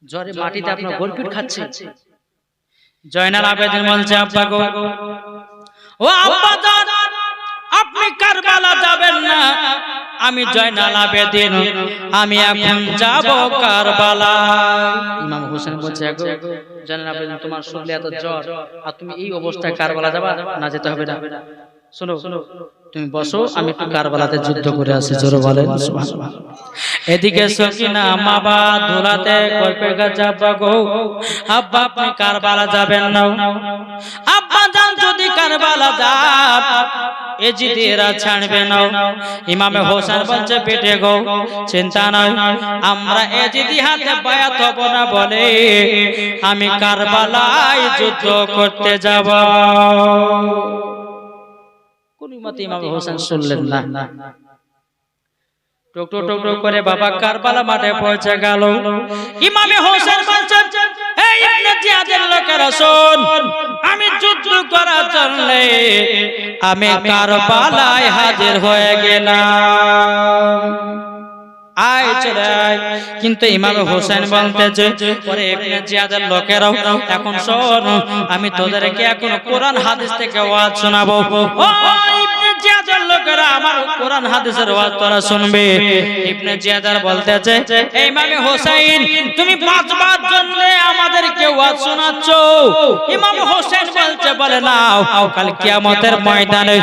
জ্বরে মাটিতে আপনার গোলপিট খাচ্ছে। জয়নাল আবেদিন বলছে আব্বা গো, ও আব্বা জান, আপনি কারবালা যাবেন না, আমি জয়নাল আবেদিন, আমি এখন যাব কারবালা। ইমাম হোসেন বলছে গো জয়নাল আবেদিন, তোমার শরীরে এত জ্বর আর তুমি এই অবস্থায় কারবালা যাবা না? যেতে হবে না, শোনো তুমি বসো, আমি একটু কারবালাতে যুদ্ধ করে আসি। জোরে বলেন সুবহানাল্লাহ। এদিকে সকিনা মাবা ধুলাতে গল্পের কাছে আব্বা গো, আব্বা আপনি কারবালা যাবেন না? আব্বা জান যদি কারবালা যাব এজিদেরা ছাড়বে না। ইমামে হোসেন বলছে পেটে গো, চিন্তা নাই, আমরা এজিদি হাতে বায়াত হব না বলে আমি কারবালায় যুদ্ধ করতে যাব। কোন মতে ইমামে হোসেন শুনলেন না। টুক টুক টুক টুক করে বাবা কারবালা মাঠে পৌঁছে গেল। ইমামে হোসেন বলছেন, এই ইবনে জিয়াদের লোকেরা শোন, আমি যুদ্ধ করার জন্য আমি কারবালায় হাজির হয়ে গেলাম, আয় চলে আয়। কিন্তু ইমাম হোসেন বলতেছে, পরে ইবনে জিয়াদের লোকেরাও, এখন শোন, আমি তোদেরকে এখন কোরআন হাদিস থেকে ওয়াজ শোনাবো। ও ইবনে জিয়াদের লোকেরা, আমার কোরআন হাদিসের ওয়াজ তোরা শুনবে। ইবনে জিয়াদার বলতেছে, এই ইমাম হোসেন, তুমি 5 বার জন্য আমাদেরকে ওয়াজ শোনাচ্ছো। ইমাম হোসেন বলছে, বলে নাও, কাল কিয়ামতের ময়দানে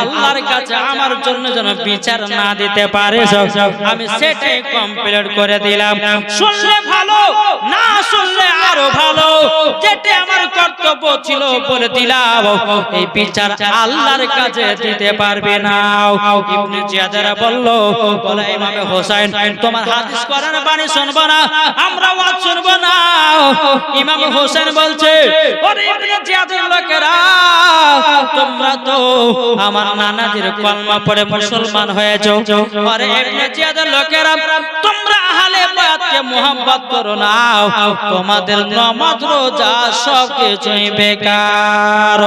আল্লাহর কাছে আমার জন্য যেন বিচার না দিতে পারে, আমি সেটাই কমপ্লিট করে দিলাম। শুনলে ভালো, না শুনলে আরো ভালো, যেটা আমার কর্তব্য ছিল বলে দিলাম, এই বিচার আল্লাহর কাছে দিতে পারবে না। ইবনে জিয়াদারা বলল, বলে ইমাম হোসেন, তোমার হাদিস কোরআন বাণী শুনবো না, আমরা ওয়াজ শুনবো না। ইমাম হোসেন বলছে, ওরে ইবনে জিয়াদের লোকেরা, তোমরা তো আমার নানাজির কলমা পড়ে মুসলমান হয়েছো। আরে ইবনে জিয়াদের লোকেরা, তোমরা আহলে বায়াতকে মোহাম্মত করো না, তোমাদের নামাজ রোজা সব কিছুই বেকার।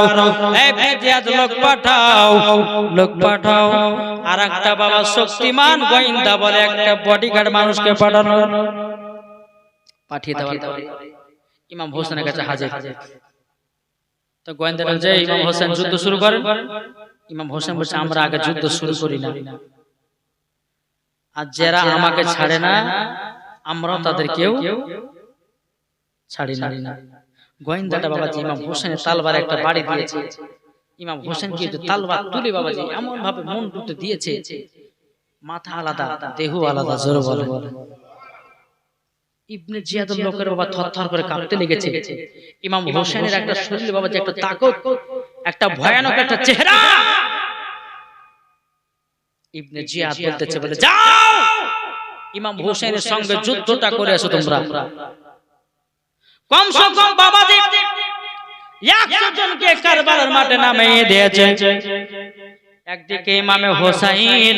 ইবনে জিয়াদ লোক পাঠাও, লোক পাঠাও। আর একটা বাবা শক্তিমান গোয়েন্দা বলে একটা বডিগার্ড মানুষকে পাঠানো, পাঠিয়ে দেওয়ার পরে ইমাম হোসেনের কাছে হাজির। তো গোয়েন্দারা যে ইমাম হোসেন যুদ্ধ শুরু করেন। ইমাম হোসেন বলছে, আমরা আগে যুদ্ধ শুরু করি না, আর যারা আমাকে ছাড়ে না আমরাও তাদেরকেও ছাড়ি না। গোয়েন্দাটা বাবাজি ইমাম হোসেনের তালবার একটা বাড়ি দিয়েছে। ইমাম হোসেন কি তালবার তুলে বাবাজি এমন ভাবে মন দুটো দিয়েছে, মাথা আলাদা দেহ আলাদা। জোরে বলে ইবনে জিয়াদের লোকের বাবা থরথর করে কাঁপতে লেগেছে। ইমাম হোসেনের একটা শরীরে বাবাজি একটা তাকত, একটা ভয়ানক একটা চেহারা। ইবনে জিয়াদ বলতেছে, বলে যাও ইমাম হোসেনের সঙ্গে যুদ্ধটা করে আসো তোমরা। কমসে কম বাবাজি 100 জনকে কারবালার মাঠে নামিয়ে দিয়েছে। একদিকে ইমামে হোসেন,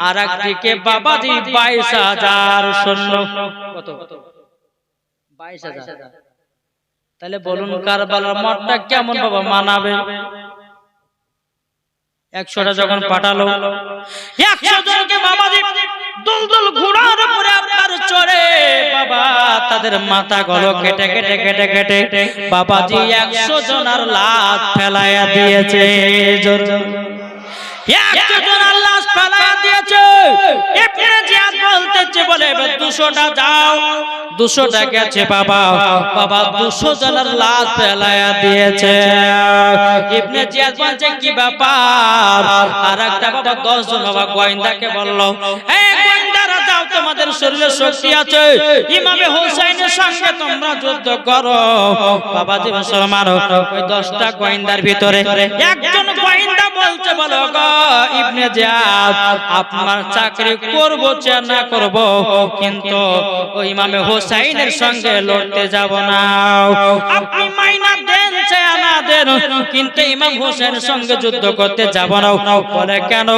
আর একদিকে বাবাজি 22,000 সৈন্য। কত? 22,000। তাহলে বলুন কারবালার মাঠটা কেমন বাবা মানাবে? 100টা যখন পাঠালো, 100 জনকে বাবাজি দুলদুল ঘোড়ার উপরে আপনার চড়ে বাবা তাদের মাথা গলো কেটে কেটে কেটে কেটে বাবাজি 100 জনের লাশ ফেলাইয়া দিয়েছে। 100 জনের লাশ ফেলাইয়া দিয়েছে। ইবনে জিয়াদ বলতেছে বলে 200টা যাও, 200টা গেছে বাবা। বাবা 200 জনের লাশ ফেলাইয়া দিয়েছে। ইবনে জিয়াদ বলছে কি ব্যাপার? আর একটা বাবা 10 জন বাবা গোয়েন্দাকে বলল, এই গোয়েন্দারা যাও, তোমাদের শরীরে শক্তি আছে, ইমামে হোসেনের সঙ্গে তোমরা যুদ্ধ করো। বাবাজি মুসলমান, ওই 10টা গোয়েন্দার ভিতরে একজন গোয়েন্দা বলছে বলো গো ইবনে জিয়াদ, আপনার চাকরি করব চাই না করব, কিন্তু ওই ইমামে হোসেনের সঙ্গে লড়তে যাব না। আপনি মাইনা দেন চাই না দেন, কিন্তু ইমাম হোসেনের সঙ্গে যুদ্ধ করতে যাব না। বলে কেন?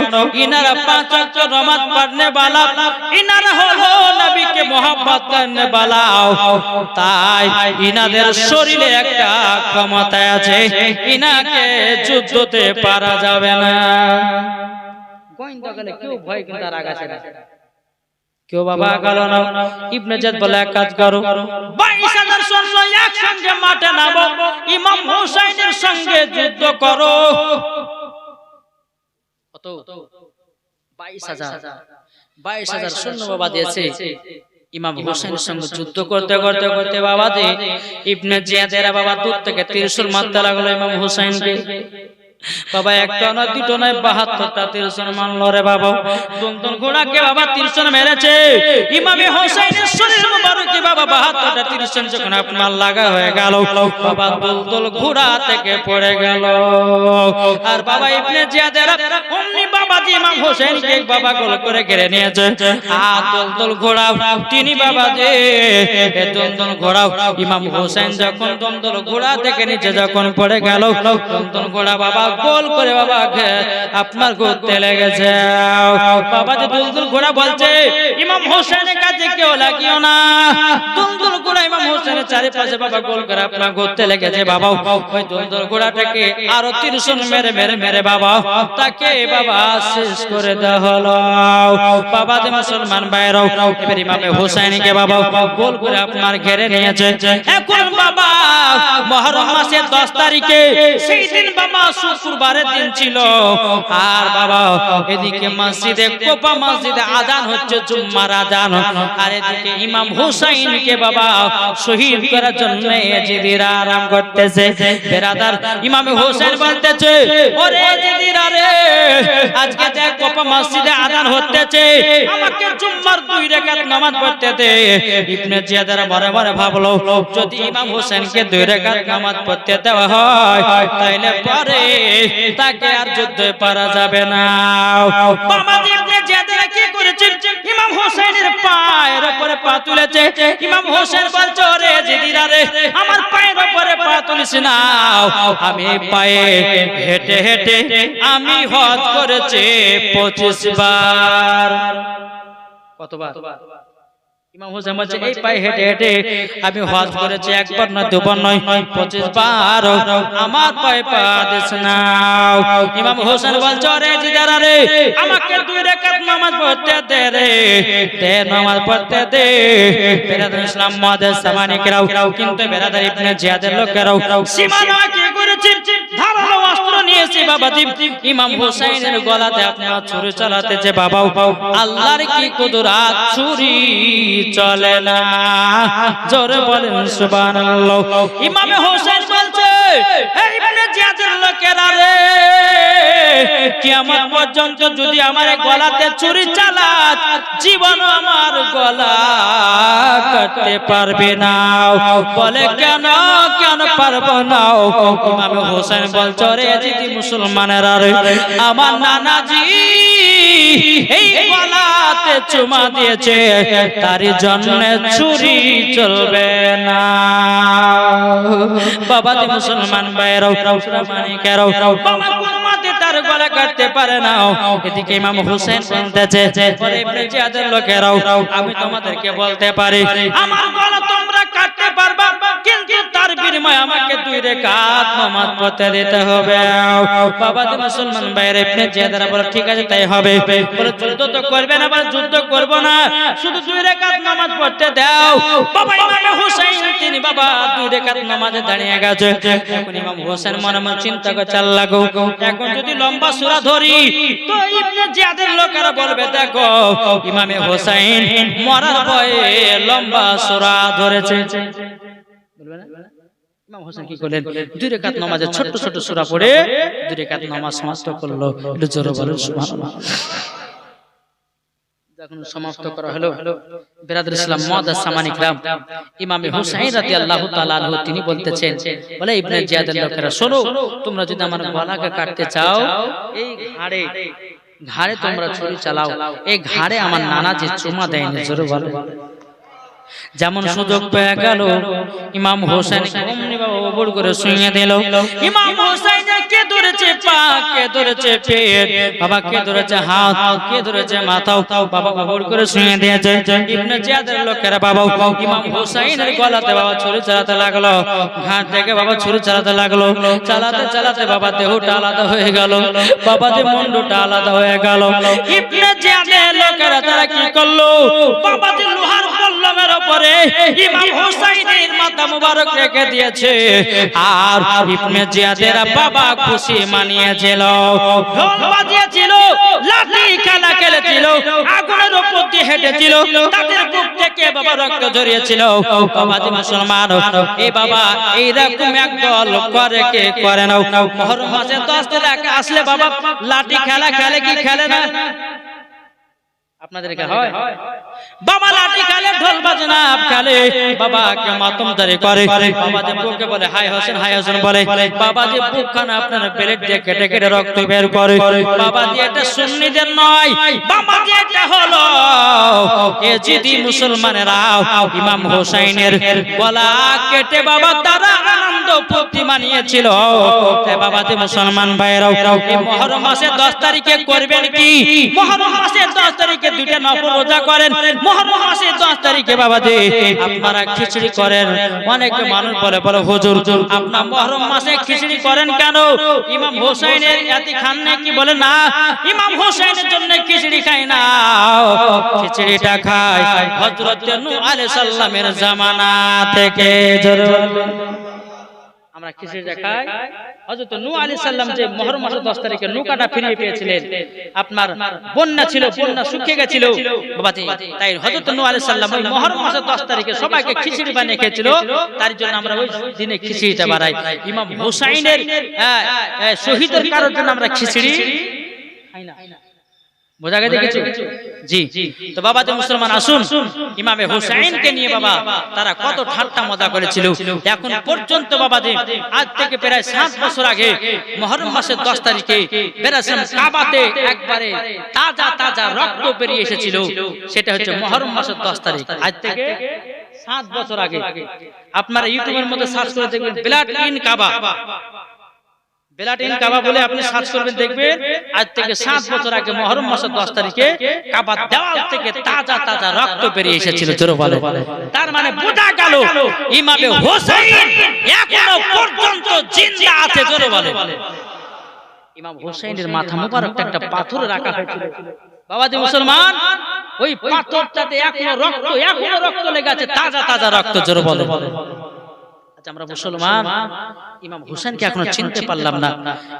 ইনারা 5 ওয়াক্ত নামাজ পড়নে वाला, ইনারা হলো নবীকে মোহাব্বত করনে वाला, তাই ইনাদের শরীরে একটা ক্ষমতা আছে, ইনাকে যুদ্ধতে পারা যাবে না। গোয়েন্দা গেলে কেউ ভয় কিন্তু আর আগাছে না, কেউ বাবা গেল না। ইবনে জিয়াদ বলে এক কাজ করো, 22,000 সৈন্য একসঙ্গে মাঠে নামো, ইমাম হোসেনের সঙ্গে যুদ্ধ করো। কত? 22,000 সৈন্য বাবা দিয়েছে ইমাম হোসেনের সঙ্গে যুদ্ধ করতে করতে করতে বাবা যে ইবনে জিয়াদের বাবা দূর থেকে ত্রিশূল মারতে লাগলো ইমাম হোসেনকে। বাবা একটা না দুটো নয় 72টা ত্রিশূল মারলো রে বাবা। দুলদুল ঘোড়াকে বাবা ত্রিশূল মেরেছে, ইমামে হোসেনের শরীর মুবারকে বাবা 72টা ত্রিশূল যখন আপনার লাগা হয়ে গেল, বাবা দুলদুল ঘোড়া থেকে পড়ে গেল। আর বাবা ইবনে জিয়াদের অমনি বাবাজি ইমাম হোসেনকে বাবা গোল করে ঘিরে নিয়েছে। আর দুলদুল ঘোড়া তিনি বাবাজি দুলদুল ঘোড়া ইমাম হোসেন যখন দুলদুল ঘোড়া থেকে নিচে যখন পড়ে গেল, দুলদুল ঘোড়া বাবা গোল করে বাবা আপনার ঘুরতে লেগেছে। বাবা যে দুলদুল ঘোড়া বলছে ইমাম হোসেনের কাছে কেউ লাগিও না। দুলদুল ঘোড়া ইমাম হোসেনের চারিপাশে বাবা গোল করে আপনার ঘুরতে লেগেছে। বাবা ওই দুলদুল ঘোড়াটাকে আরো ত্রিশূল মেরে মেরে মেরে বাবা তাকে বাবা শেষ করে দেওয়া হলো। বাবা যে মুসলমান ভাইরাও এবার ইমামে হোসেনকে বাবা গোল করে আপনার ঘিরে নিয়েছে। এখন বাবা মুহররম মাসের 10 তারিখে, সেই দিন বাবা শুক্রবারের দিন ছিল। আর বাবা এদিকে মসজিদে কোপা মসজিদে আজান হচ্ছে, জুম্মার আজান। আর এদিকে ইমাম হোসেনকে বাবা শহীদ করার জন্য এজিদিরা আরাম করতেছে। বেরাদার ইমাম হোসেন বলতেছে, ওরে এজিদিরা রে, আজকে যে কোপা মসজিদে আজান হতেছে, আমাকে জুম্মার 2 রাকাত নামাজ পড়তে দে। ইবনে জিয়াদের মনে মনে ভাবলো, যদি ইমাম হোসেনকে 2 রাকাত নামাজ পড়তে দেওয়া হয় তাইলে পরে তাকে আর যুদ্ধে পারা যাবে না। বাবা ইবনে জিয়াদ কি করেছে? ইমাম হোসেনের পায়ের উপরে পা তুলেছে। ইমাম হোসেন বলছে, রে জিদিরা রে, আমার পায়ের উপরে পা তুলিস না, আমি পায়ে হেঁটে হেঁটে আমি হজ করেছি 25 বার। কতবার? ইমাম হোসেন বলছে, এই পায়ে হেঁটে হেঁটে আমি হজ করেছি, একবার নয় দুবার নয় 25 বার, আমার পায়ে পা দিস না। ইমাম হোসেন বলছে, রে জিদারা রে, আমাকে 2 রাকাত নামাজ পড়তে দে রে, দে নামাজ পড়তে দে। বেরাদার ইসলাম মুআদ্দিস সামানিকরাও, কিন্তু বেরাদার ইবনে জিয়াদের লোকেরাও সীমানা কি করেছে? ধারালো অস্ত্র নিয়েছে বাবাজি ইমাম হোসেনের গলাতে আপনার ছুরি চালাতেছে। বাবা আল্লাহর কি কুদরত, ছুরি চলে না। জোরে বলেন সুবহানাল্লাহ। ইমাম হোসেন বলছে, হে ইবনে জিয়াদের লোকেরা রে, কিয়ামত পর্যন্ত যদি আমার গলাতে ছুরি চালাত, জীবন আমার গলা কাটতে পারবে না। বলে কেন কেন পারবো না? ইমাম হোসেন বলছে, রে যদি মুসলমানেরা রে, আমার নানাজি এই গলাতে চুমা দিয়েছে, তার জন্য ছুরি চলবে না। বাবা যে মুসলমান ভাইরাও মানিকেরাও, বাবা কোন মাতে তার গলা কাটতে পারে না। এদিকে ইমাম হোসেন বলতেছে, ইবনে জিয়াদের লোকেরাও, আমি তোমাদেরকে বলতে পারি, আমার গলা তোমরা কাটতে পারবা, কিন্তু তার বীর বিনিময়ে আমাকে 2 রাকাত নামাজ পড়তে দিতে হবে। বাবা যে মুসলমান ভাইরা ইবনে জিয়াদরা বলে ঠিক আছে তাই হবে। বলে যুদ্ধ তো করবে না, বলে যুদ্ধ করব না, শুধু 2 রাকাত নামাজ পড়তে দাও। বাবা ইমাম হোসেন তিনি বাবা 2 রাকাত নামাজে দাঁড়িয়ে গেছে। এখন ইমাম হোসেন মনে মনে চিন্তা করে চাল লাগো, এখন যদি লম্বা সূরা ধরি তো ইবনে জিয়াদের লোকেরা বলবে দেখো ইমামে হোসেন মরার ভয়ে লম্বা সূরা ধরেছে, বলবে না? ইমাম হোসেন কি করলেন, 2 রাকাত নামাজে ছোট ছোট সূরা পড়ে 2 রাকাত নামাজ সমাপ্ত করলো। একটু জোরে বলুন সুবহানাল্লাহ। যখন সমাপ্ত করা হলো, বিরাদর ইসলাম মুআদ্দাস সামানি کرام ইমামে হুসাইন রাদিয়াল্লাহু তাআলা আনহু তিনি বলতেছেন, বলে ইবনে জিয়াদের লোকেরা শোনো, তোমরা যদি আমার গলাকে কাটতে চাও এই ঘাড়ে তোমরা ছুরি চালাও, এই ঘাড়ে আমার নানা যে চুমা দেয়নি, জোরে বলো। যেমন সুযোগ পেয়ে গেল ইমাম হোসেন অমনি বাবা ওপর করে শুইয়ে দিল। ইমাম হোসেন কে ধরেছে পা, কে ধরেছে পেট, বাবা কে ধরেছে হাত, কে ধরেছে মাথা, বাবা ওপর করে শুইয়ে দিয়েছে। ইবনে জিয়াদের লোকেরা বাবা ইমাম হোসেনের গলাতে বাবা ছুরি চালাতে লাগলো, ঘাট থেকে বাবা ছুরি চালাতে লাগলো। চালাতে চালাতে বাবা দেহটা আলাদা হয়ে গেল, বাবা যে মুন্ডটা আলাদা হয়ে গেল। ইবনে জিয়াদের লোকেরা তারা কি করলো, বাবা যে লোহার পল্লমের উপরে ইমাম হোসেনের মাথা মুবারক রেখে দিয়েছে। আর ইবনে জিয়াদের বাবা খুশি মানিয়েছিল, ঢোল বাজিয়েছিল, লাঠি খেলা খেলেছিল, আগুনের উপর দিয়ে হেঁটেছিল, তাদের বুক থেকে বাবা রক্ত ঝরিয়েছিল। বাবা যে মুসলমান এই বাবা এইরকম একদল করে কে করে না। মুহররম মাসে 10 তারিখ আসলে বাবা লাঠি খেলা খেলে কি খেলে না? আপনাদের এখানে হয় বাবা লাঠি খেলে, ঢোল বাজনা খেলে, বাবাকে মাতমদারি করে। বাবা যে বুকে বলে হাই হোসেন, হাই হোসেন বলে, বাবা যে বুকখানা আপনার প্লেট দিয়ে কেটে কেটে রক্ত বের করে। বাবা যে এটা সুন্নিদের নয়, বাবা যে এটা হলো এজিদি মুসলমানেরা ইমাম হোসেনের গলা কেটে বাবা তারা আনন্দ ফুর্তি মানিয়েছিল। বাবা যে মুসলমান ভাইরাও এই মুহররম মাসে 10 তারিখে করবেন কি? মুহররম মাসে 10 তারিখে 2টা নফল রোজা করেন। মুহররম মাসে 10 তারিখে বাবা যে আপনারা খিচুড়ি করেন। অনেক মানুষ বলে বলে হুজুর আপনারা মুহররম মাসে খিচুড়ি করেন কেন? ইমাম হোসেনের এতি খান নাকি? বলে না, ইমাম হোসেনের জন্য খিচুড়ি খাই না, খিচুড়িটা খায় হযরত নূহ আলাইহিস সালামের জামানা থেকে। আমরা খিচুড়িটা খাই হযরত নূহ আলাইহিস সালাম যে মুহররম মাসের 10 তারিখে নৌকাটা ফিরিয়ে পেয়েছিলেন, আপনার বন্যা ছিল, বন্যা শুকিয়ে গেছিল বাবাজি, তাই হযরত নূহ আলাইহিস সালাম ওই মুহররম মাসের 10 তারিখে সবাইকে খিচুড়ি বানিয়ে খেয়েছিল। তার জন্য আমরা ওই দিনে খিচুড়িটা বানাই। ইমাম হোসেনের শহীদের কারণে জন্য আমরা খিচুড়ি খাই না। বোঝা গেছে কিছু? জি। তো বাবা যে মুসলমান আসুন, ইমামে হোসেনকে নিয়ে বাবা তারা কত ঠাট্টা মজা করেছিল। এখন পর্যন্ত বাবা যে আজ থেকে প্রায় 7 বছর আগে মুহররম মাসের 10 তারিখে বেরাসম কাবাতে একবারে তাজা তাজা রক্ত বেরিয়ে এসেছিল। সেটা হচ্ছে মুহররম মাসের 10 তারিখ, আজ থেকে 7 বছর আগে। আপনারা ইউটিউবের মধ্যে সার্চ করে দেখবেন blood in Kaaba, blood in কাবা বলে আপনি সার্চ করবেন, দেখবেন আজ থেকে 7 বছর আগে মুহররম মাসের 10 তারিখে কাবার দেওয়াল থেকে তাজা তাজা রক্ত বেরিয়ে এসেছিল। জোরে বলে, তার মানে বোঝা গেল ইমামে হোসেন এখনো পর্যন্ত জিন্দা আছে। জোরে বলে, ইমাম হোসেনের মাথা মুবারকটা একটা পাথরে রাখা হয়েছিল। বাবা যে মুসলমান ওই পাথরটাতে এখনো রক্ত লেগে আছে, তাজা তাজা রক্ত। জোরে বলে, আমরা মুসলমান ইমাম হোসেনকে এখনো চিনতে পারলাম না,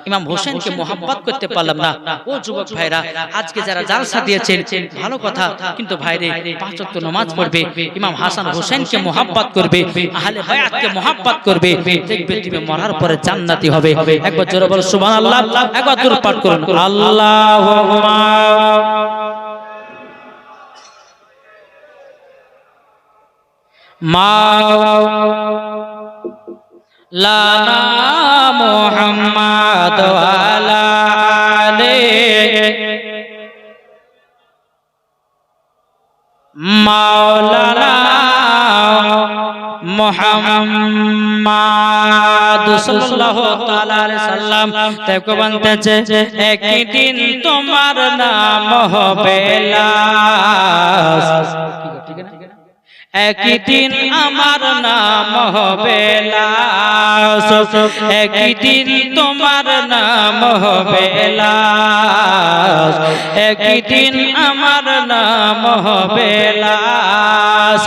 ইমাম হোসেনকে মোহাব্বত করতে পারলাম না। ও যুবক ভাইরা, আজকে যারা জালসা দিয়েছেন ভালো কথা, কিন্তু ভাইরে 5 ওয়াক্ত নামাজ পড়বে, ইমাম হাসান হোসেনকে মোহাব্বত করবে, আহলে বায়াতকে মোহাব্বত করবে, দেখবে তুমি মরার পরে জান্নাতি হবে। একবার জোরে বল সুবহানাল্লাহ, একবার দরুদ পাঠ করুন আল্লাহুম্মা লানা মুহাম্মাদ ওয়ালা আলি মাওলানা মুহাম্মাদ সাল্লাল্লাহু তাআলা আলাইহি সাল্লাম। তাই কো বলতেছে একদিন তোমার নাম হবে লাশ, ঠিক আছে না? একদিন আমার নাম হবে লাশ, একদিন তোমার নাম হবে লাশ, একদিন আমার নাম হবে লাশ।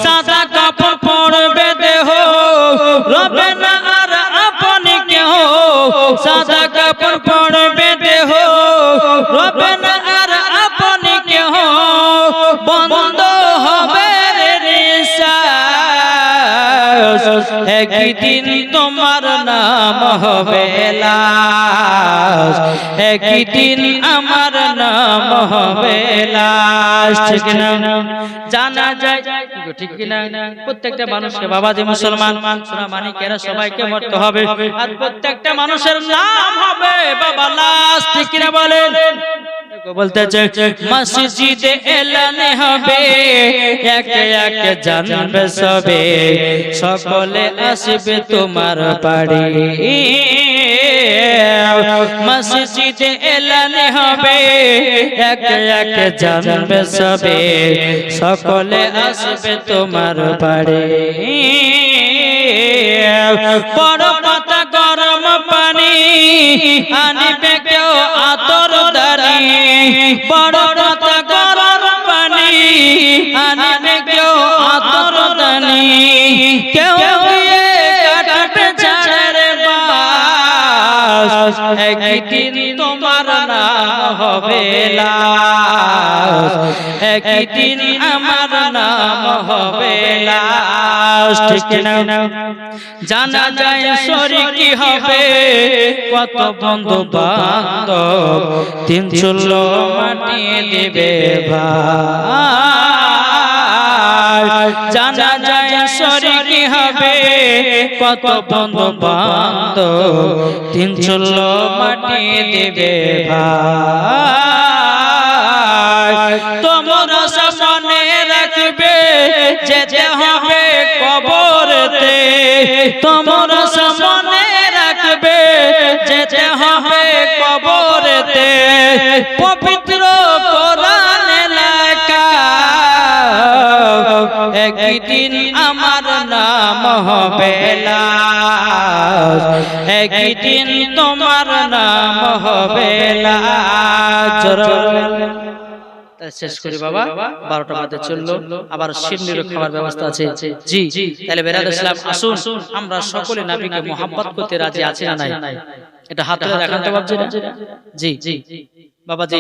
সাদা কাপড় পরবে দেহ, রবে না আর আপনি কেহ, সাদা কাপড় পরবে দেহ, রবে না আর আপনি কেহ, বন্ধ হবে একদিন তোমার নাম হবে লাশ, একদিন আমার নাম হবে লাশ। ঠিক না? জানা যায় ঠিক কিনা? প্রত্যেকটা মানুষকে বাবাজি মুসলমান সোনা মানিকেরা সবাইকে মরতে হবে, আর প্রত্যেকটা মানুষের নাম হবে বাবা লাশ। ঠিক কিনা বলেন? বলতেছে মসজিদে এলান হবে, একে একে জানবে সবে, সকলে আসবে তোমার বাড়ি। মসজিদে এলান হবে, একে একে জানবে সবে, সকলে আসবে তোমার বাড়ি। বড় পাতা গরম পানি আনিবে কেউ আতর দানি, বড় পাতা গরম পানি আনিবে কেউ আতর দানি, কেউ কাটবে ঝাড়ের বাস, একদিন তোমার নাম হবে লাশ, একদিন আমার নাম হবে লাশ। ঠিক না? জানা যায় শরীকি হবে, কত বন্ধু বান্ধব, তিন চুলো মাটি দেবে ভাই। জানা যায় শরীকি হবে, কত বন্ধু বান্ধব, তিন চুলো মাটি দেবে ভাই। তোমরা সামনে রাখবে যেতে হবে কবরেতে, তোমরা সামনে রাখবে যেতে হবে কবরেতে, পবিত্র কোরআন লেখা একদিন আমার নাম হবে লাশ, একদিন তোমার নাম হবে লাশ। শেষ করি বাবা, 12টা বাজে চললো, আবার শিরনির খাবার ব্যবস্থা আছে। জি তাহলে বেরাদর ইসলাম আসুন আমরা সকলে নবীকে মোহাম্মত করতে রাজি আছি না নাই? এটা হাত তুলে দেখান তো বাবজি। জি বাবাজি,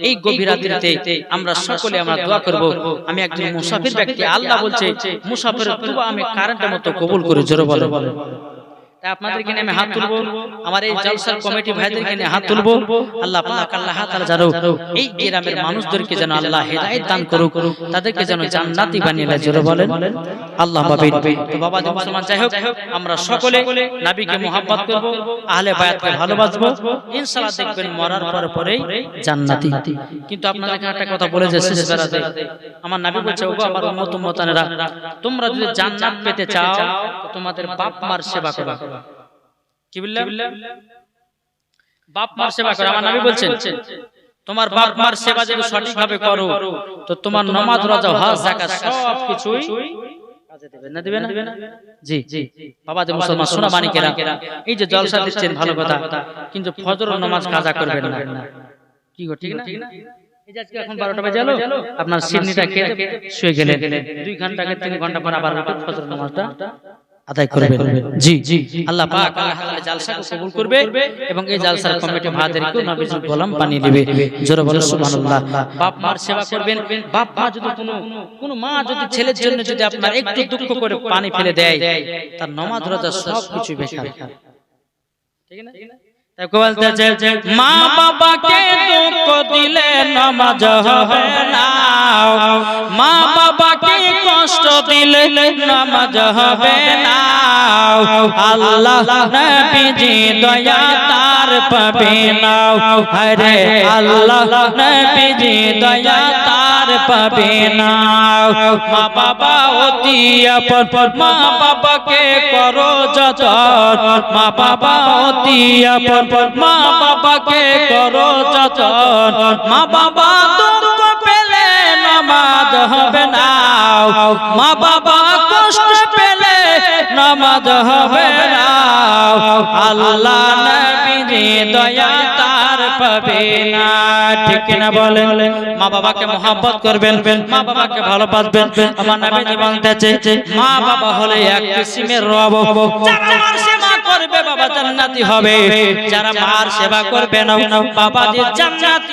এই গভীর রাত্রিতে আমরা সকলে আমরা দোয়া করব। আমি একজন মুসাফির ব্যক্তি, আল্লাহ বলছে মুসাফিরের দোয়া আমি কারেন্টের মতো কবুল করি। জোরে বলো। তাই আপনাদেরকে নিয়ে আমি হাত তুলবো, আমার এই জলসার কমিটি ভাইদেরকে নিয়ে হাত তুলবো। আল্লাহ পাক আল্লাহ তাআলা জানো এই গ্রামের মানুষদেরকে যেন আল্লাহ হেদায়েত দান করুক, তাদেরকে যেন জান্নাতি বানিয়ে দেয়। জোরে বলেন আল্লাহ আমিন। তো বাবা যে মুসলমান যাই হোক, আমরা সকলে নবীকে মোহাব্বত করব, আহলে বায়াতকে ভালোবাসবো, ইনশাআল্লাহ দেখবেন মরার পরেই জান্নাতি। কিন্তু আপনাদেরকে একটা কথা বলে যে শেষ বেলাতে আমার নবী বলছে, ওগো আমার উম্মত-উম্মতানেরা, তোমরা যদি জান্নাত পেতে চাও তোমাদের বাপ মার সেবা করো। কি বললাম? বাপ মার সেবা করো। আমার নবী বলছেন তোমার বাপ মার সেবা যদি সঠিকভাবে করো তো তোমার নামাজ রোজা হজ যাকাত সব কিছুই কাজে দেবে। না দিবে না? জি বাবা যে মুসলমান সোনা মানিকেরা, এই যে জলসা দিচ্ছেন ভালো কথা, কিন্তু ফজর নামাজ কাজা করবেন না। কি গো ঠিক না? এই যে আজকে এখন 12টা বাজে গেল, আপনার সিন্নিটা খেয়ে শুয়ে গেলেন, 2 ঘন্টা আগে 3 ঘন্টা পর আবার উঠে ফজর নামাজটা আদায় করবেন। জি আল্লাহ পাক আল্লাহ তাআলা জালসাকে কবুল করবে এবং এই জালসার কমিটি ভাইদেরকে নবীর গোলাম বানিয়ে দিবে। জোরে বলো সুবহানাল্লাহ। বাপ মার সেবা করবেন। বাপ মা যদি কোনো মা যদি ছেলের জন্য যদি আপনার একটু দুঃখ করে পানি ফেলে দেয়, তার নামাজ রোজা সব কিছু বেকার। ঠিক না? তাই বলতে মা বাবাকে দুঃখ দিলে নামাজ হবে না, মা বাবাকে কষ্ট দিলে নামাজ হবে না। আল্লাহ নবীজি দয়া তার পাবে না, আরে আল্লাহ নবীজি দয়া তার পাবে না। মা বাবা অতি আপন, মা বাবাকে করো যতন, মা বাবা অতি আপন, মা বাবাকে করো যতন। মা বাবা দুঃখ পেলে নামাজ হবে না মা বাবা কষ্ট পেলে নামাজ হবে না আল্লাহ নবীর দয়া তার পাবে না ঠিক না বলেন মা বাবাকে মহব্বত করবেন মা বাবাকে ভালোবাসবেন আমার নবী বলতেছে মা বাবা হলে এক কিসিমের রব যারা মার সেবা করবে বাবা জান্নাতি হবে যারা মার সেবা করবে না বাবা যে জান্নাতি